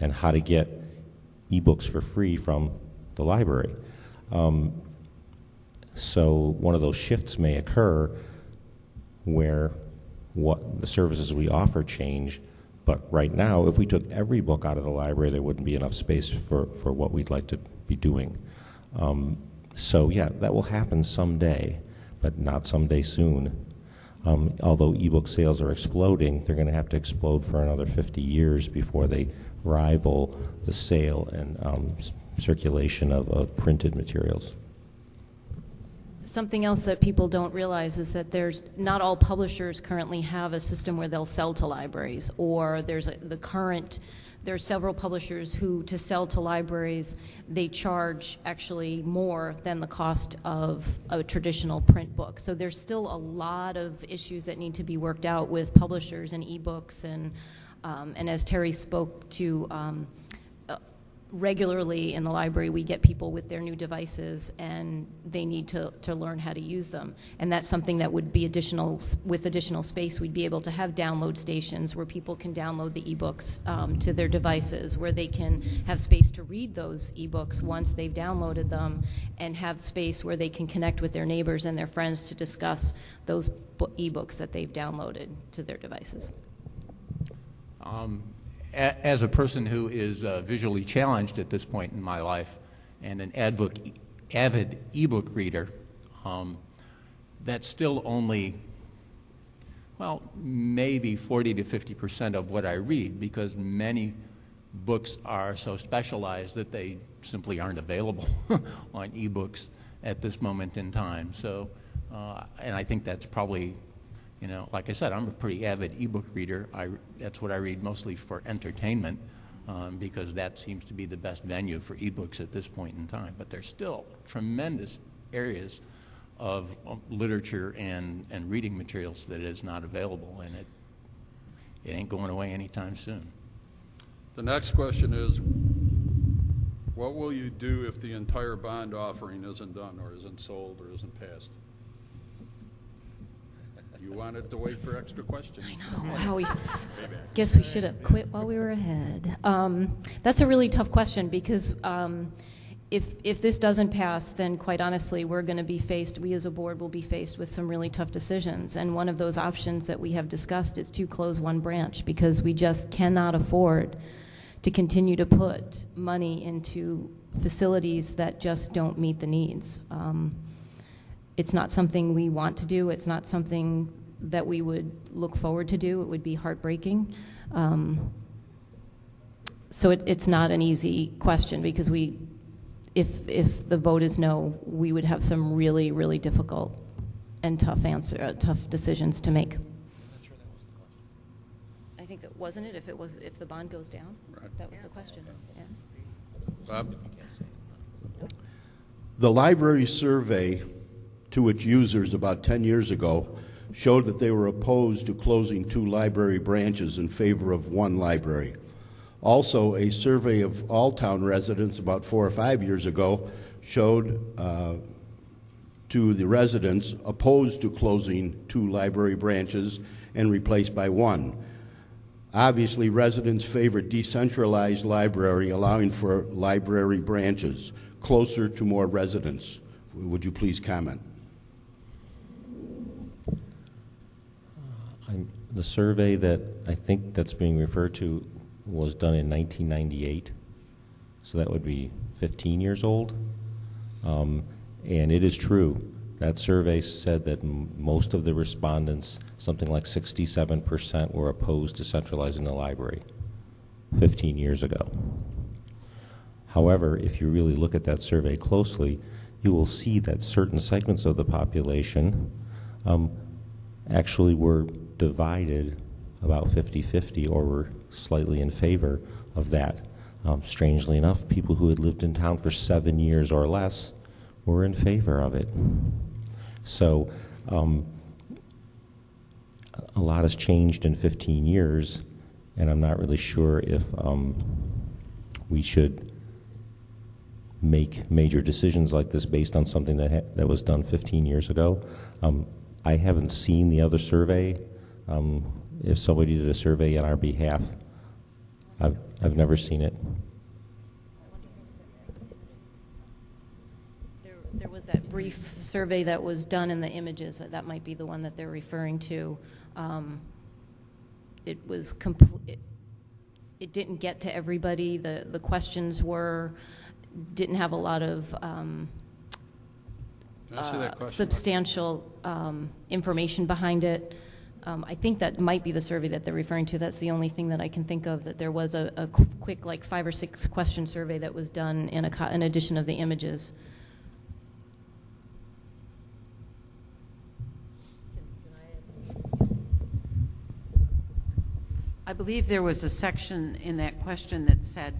[SPEAKER 2] and how to get e-books for free from the library. So one of those shifts may occur where what the services we offer change. But right now, if we took every book out of the library, there wouldn't be enough space for what we'd like to be doing. So yeah, that will happen someday, but not someday soon. Although ebook sales are exploding, they're going to have to explode for another 50 years before they rival the sale and circulation of printed materials.
[SPEAKER 3] Something else that people don't realize is that not all publishers currently have a system where they'll sell to libraries, or there are several publishers who, to sell to libraries, they charge actually more than the cost of a traditional print book. So there's still a lot of issues that need to be worked out with publishers and ebooks, and as Terry spoke to, regularly in the library we get people with their new devices and they need to learn how to use them, and that's something that would be with additional space. We'd be able to have download stations where people can download the ebooks to their devices, where they can have space to read those ebooks once they've downloaded them, and have space where they can connect with their neighbors and their friends to discuss those ebooks that they've downloaded to their devices.
[SPEAKER 8] As a person who is visually challenged at this point in my life and an avid ebook reader, that's still only, well, maybe 40 to 50% of what I read, because many books are so specialized that they simply aren't available on ebooks at this moment in time. So, and I think that's probably, like I said, I'm a pretty avid ebook reader. That's what I read mostly for entertainment, because that seems to be the best venue for ebooks at this point in time. But there's still tremendous areas of literature and reading materials that is not available, and it ain't going away anytime soon.
[SPEAKER 1] The next question is, what will you do if the entire bond offering isn't done or isn't sold or isn't passed? You wanted to wait for extra questions.
[SPEAKER 3] I know. Wow, guess we should have quit while we were ahead. That's a really tough question because if this doesn't pass, then quite honestly, we're going to be faced, we as a board will be faced with some really tough decisions. And one of those options that we have discussed is to close one branch because we just cannot afford to continue to put money into facilities that just don't meet the needs. It's not something we want to do. It's not something that we would look forward to do. It would be heartbreaking. So it's not an easy question because if the vote is no, we would have some really, really difficult and tough decisions to make. I think that wasn't it. If the bond goes down, right. That was the question. Yeah.
[SPEAKER 1] Bob?
[SPEAKER 9] The library survey to its users about 10 years ago showed that they were opposed to closing 2 library branches in favor of 1 library. Also, a survey of all town residents about 4 or 5 years ago showed to the residents opposed to closing 2 library branches and replaced by 1. Obviously, residents favor decentralized library, allowing for library branches closer to more residents. Would you please comment?
[SPEAKER 2] The survey that I think that's being referred to was done in 1998, so that would be 15 years old. And it is true. That survey said that most of the respondents, something like 67%, were opposed to centralizing the library 15 years ago. However, if you really look at that survey closely, you will see that certain segments of the population actually were divided about 50-50 or were slightly in favor of that. Strangely enough, people who had lived in town for 7 years or less were in favor of it. So a lot has changed in 15 years, and I'm not really sure if we should make major decisions like this based on something that was done 15 years ago. I haven't seen the other survey. If somebody did a survey on our behalf, I've never seen it.
[SPEAKER 3] There was that brief survey that was done in the images. That might be the one that they're referring to. It was it didn't get to everybody. The questions didn't have a lot of substantial information behind it. I think that might be the survey that they're referring to. That's the only thing that I can think of, that there was a quick, like 5 or 6 question survey that was done in addition of the images.
[SPEAKER 6] I believe there was a section in that question that said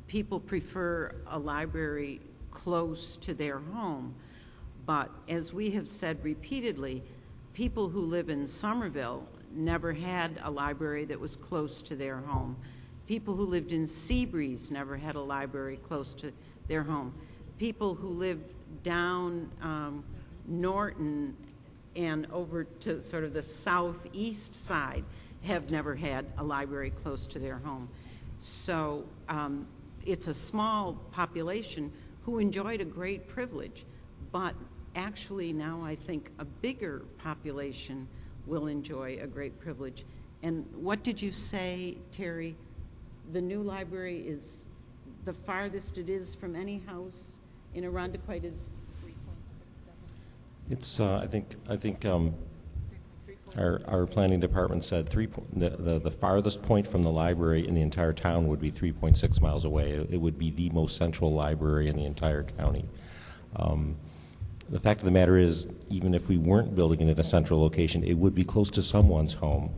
[SPEAKER 6] people prefer a library close to their home. But as we have said repeatedly, people who live in Somerville never had a library that was close to their home. People who lived in Seabreeze never had a library close to their home. People who lived down Norton and over to sort of the southeast side have never had a library close to their home. So it's a small population who enjoyed a great privilege, but actually now I think a bigger population will enjoy a great privilege. And what did you say, Terry? The new library is the farthest it is from any house in Irondequoit is 3.67.
[SPEAKER 2] It's I think our planning department said the farthest point from the library in the entire town would be 3.6 miles away. It would be the most central library in the entire county. The fact of the matter is, even if we weren't building it at a central location, it would be close to someone's home.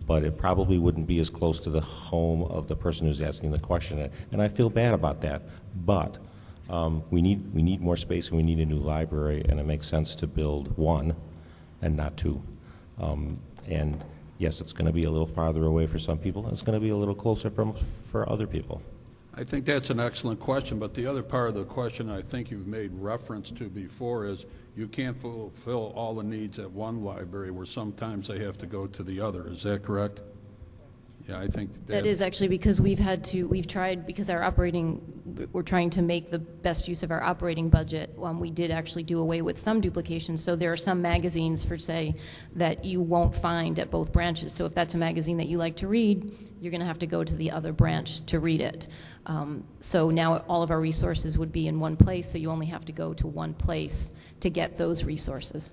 [SPEAKER 2] But it probably wouldn't be as close to the home of the person who's asking the question. And I feel bad about that. But we need more space and we need a new library, and it makes sense to build one and not 2. And Yes, it's going to be a little farther away for some people, and it's going to be a little closer for other people.
[SPEAKER 1] I think that's an excellent question, but the other part of the question I think you've made reference to before is you can't fulfill all the needs at one library where sometimes they have to go to the other. Is that correct? Yeah, I think
[SPEAKER 3] That is actually because we've tried, because we're trying to make the best use of our operating budget. We did actually do away with some duplications. So there are some magazines, for say, that you won't find at both branches. So if that's a magazine that you like to read, you're going to have to go to the other branch to read it. So now all of our resources would be in one place, so you only have to go to one place to get those resources.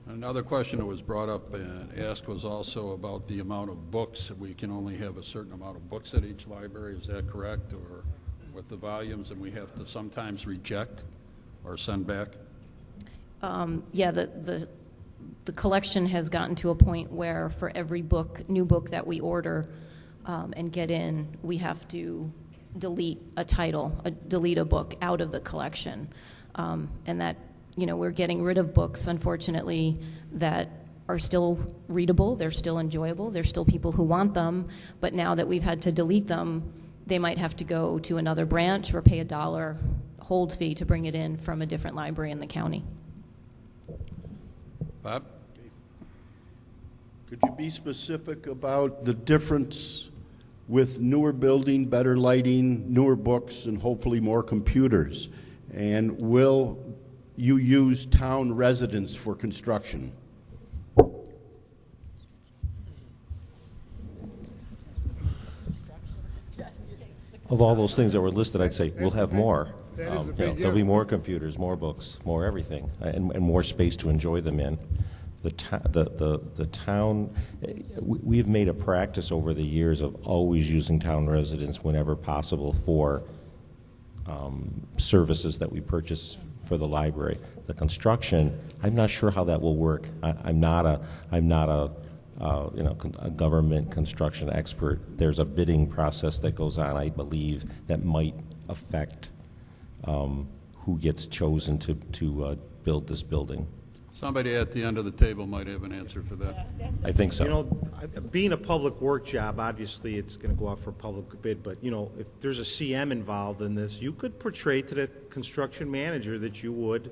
[SPEAKER 1] Another question that was brought up and asked was also about the amount of books. We can only have a certain amount of books at each library. Is that correct? Or with the volumes, and we have to sometimes reject or send back?
[SPEAKER 3] Yeah, the collection has gotten to a point where for every new book that we order and get in, we have to delete a book out of the collection. And that, we're getting rid of books, unfortunately, that are still readable, they're still enjoyable, there's still people who want them, but now that we've had to delete them, they might have to go to another branch or pay $1 hold fee to bring it in from a different library in the county.
[SPEAKER 1] Bob?
[SPEAKER 9] Could you be specific about the difference with newer building, better lighting, newer books, and hopefully more computers? And will you use town residents for construction?
[SPEAKER 2] Of all those things that were listed, I'd say we'll have more.
[SPEAKER 7] That is a big
[SPEAKER 2] There'll be
[SPEAKER 7] if.
[SPEAKER 2] more computers, more books, more everything, and more space to enjoy them in. The town, we've made a practice over the years of always using town residents whenever possible for services that we purchase for the library. The construction, I'm not sure how that will work. I'm not a government construction expert. There's a bidding process that goes on, I believe, that might affect who gets chosen to build this building.
[SPEAKER 1] Somebody at the end of the table might have an answer for that.
[SPEAKER 2] I think so.
[SPEAKER 11] Being a public work job, obviously it's going to go out for public bid, but, if there's a CM involved in this, you could portray to the construction manager that you would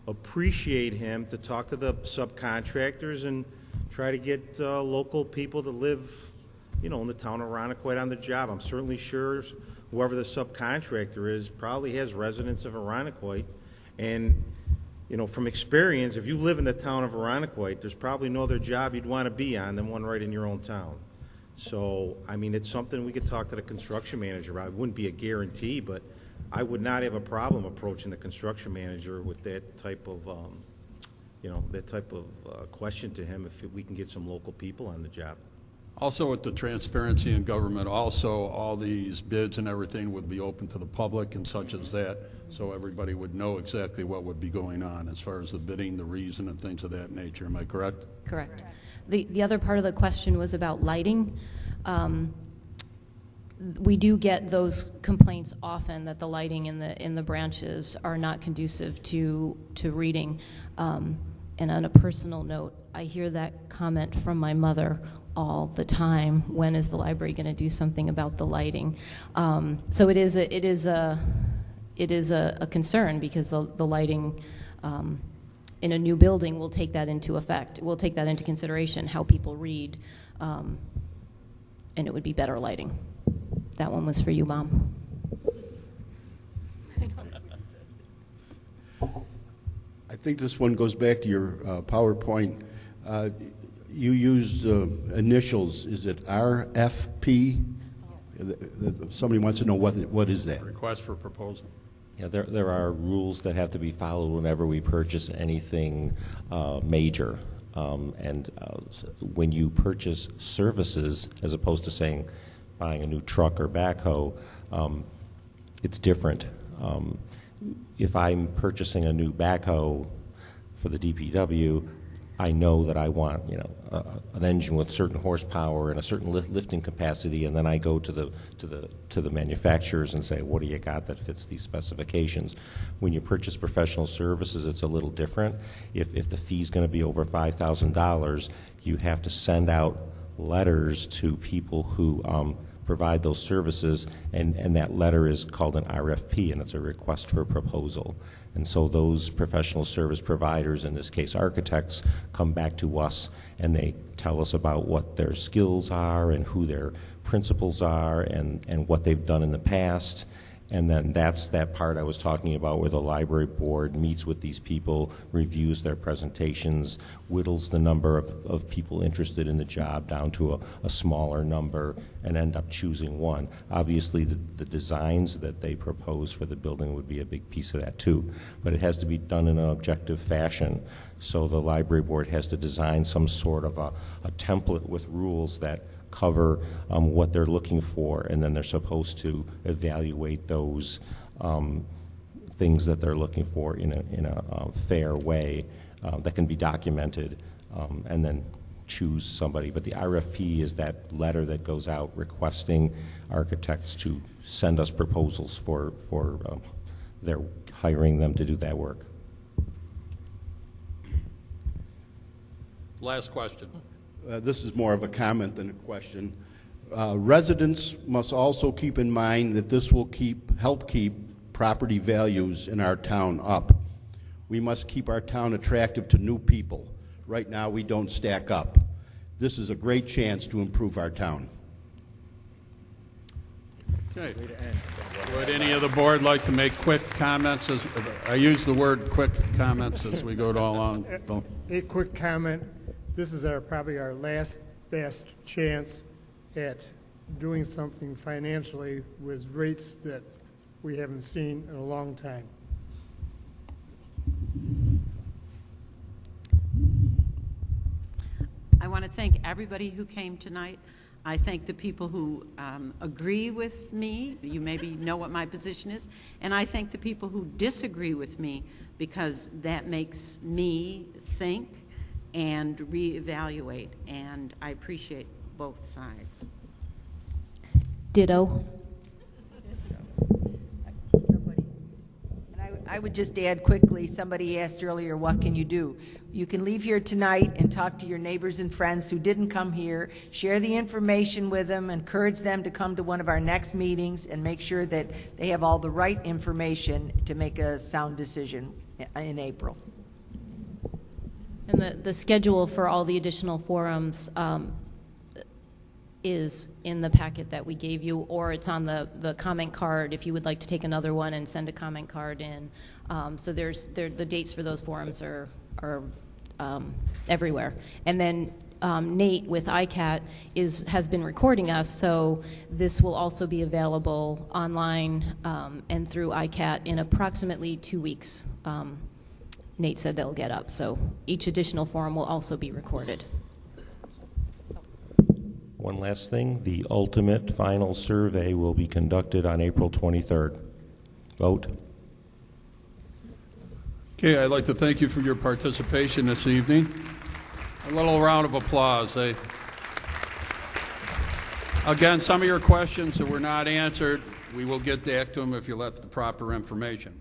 [SPEAKER 11] appreciate him to talk to the subcontractors and try to get local people to live, in the town of Irondequoit on the job. I'm certainly sure whoever the subcontractor is probably has residents of Irondequoit, and from experience, if you live in the town of Irondequoit, there's probably no other job you'd want to be on than one right in your own town. So, it's something we could talk to the construction manager about. It wouldn't be a guarantee, but I would not have a problem approaching the construction manager with that type of, question to him if we can get some local people on the job.
[SPEAKER 1] Also, with the transparency in government, also all these bids and everything would be open to the public and such as that, so everybody would know exactly what would be going on as far as the bidding, the reason, and things of that nature. Am I correct?
[SPEAKER 3] Correct. The other part of the question was about lighting. We do get those complaints often that the lighting in the branches are not conducive to reading. And on a personal note, I hear that comment from my mother all the time. When is the library going to do something about the lighting? So it is a concern, because the lighting in a new building will take that into effect. We'll take that into consideration, how people read, and it would be better lighting. That one was for you, Mom.
[SPEAKER 9] I think this one goes back to your PowerPoint. You used initials. Is it RFP? Somebody wants to know what is that?
[SPEAKER 1] Request for proposal.
[SPEAKER 2] Yeah, there are rules that have to be followed whenever we purchase anything major. When you purchase services, as opposed to saying buying a new truck or backhoe, it's different. If I'm purchasing a new backhoe for the DPW, I know that I want, an engine with certain horsepower and a certain lifting capacity, and then I go to the manufacturers and say, what do you got that fits these specifications? When you purchase professional services, it's a little different. If the fee's going to be over $5,000, you have to send out letters to people who provide those services, and that letter is called an RFP, and it's a request for proposal. And so those professional service providers, in this case architects, come back to us and they tell us about what their skills are and who their principals are and what they've done in the past. And then that's that part I was talking about where the library board meets with these people, reviews their presentations, whittles the number of people interested in the job down to a smaller number, and end up choosing one. Obviously, the designs that they propose for the building would be a big piece of that too. But it has to be done in an objective fashion. So the library board has to design some sort of a template with rules that cover what they're looking for, and then they're supposed to evaluate those things that they're looking for in a fair way that can be documented, and then choose somebody. But the RFP is that letter that goes out requesting architects to send us proposals for their hiring them to do that work.
[SPEAKER 1] Last question.
[SPEAKER 9] This is more of a comment than a question. Residents must also keep in mind that this will help keep property values in our town up. We must keep our town attractive to new people. Right now, we don't stack up. This is a great chance to improve our town.
[SPEAKER 1] Okay. Would any of the board like to make quick comments? I use the word quick comments as we go along.
[SPEAKER 7] A quick comment. This is probably our last best chance at doing something financially with rates that we haven't seen in a long time.
[SPEAKER 6] I want to thank everybody who came tonight. I thank the people who agree with me. You maybe know what my position is. And I thank the people who disagree with me, because that makes me think and reevaluate, and I appreciate both sides.
[SPEAKER 3] Ditto.
[SPEAKER 4] I would just add quickly, somebody asked earlier, what can you do? You can leave here tonight and talk to your neighbors and friends who didn't come here, share the information with them, encourage them to come to one of our next meetings, and make sure that they have all the right information to make a sound decision in April.
[SPEAKER 3] And the schedule for all the additional forums is in the packet that we gave you, or it's on the comment card if you would like to take another one and send a comment card in. So the dates for those forums are everywhere. And then Nate with ICAT has been recording us, so this will also be available online and through ICAT in approximately 2 weeks. Nate said they'll get up, so each additional forum will also be recorded.
[SPEAKER 2] One last thing, the ultimate final survey will be conducted on April 23rd. Vote.
[SPEAKER 1] Okay, I'd like to thank you for your participation this evening. A little round of applause. Again, some of your questions that were not answered, we will get back to them if you left the proper information.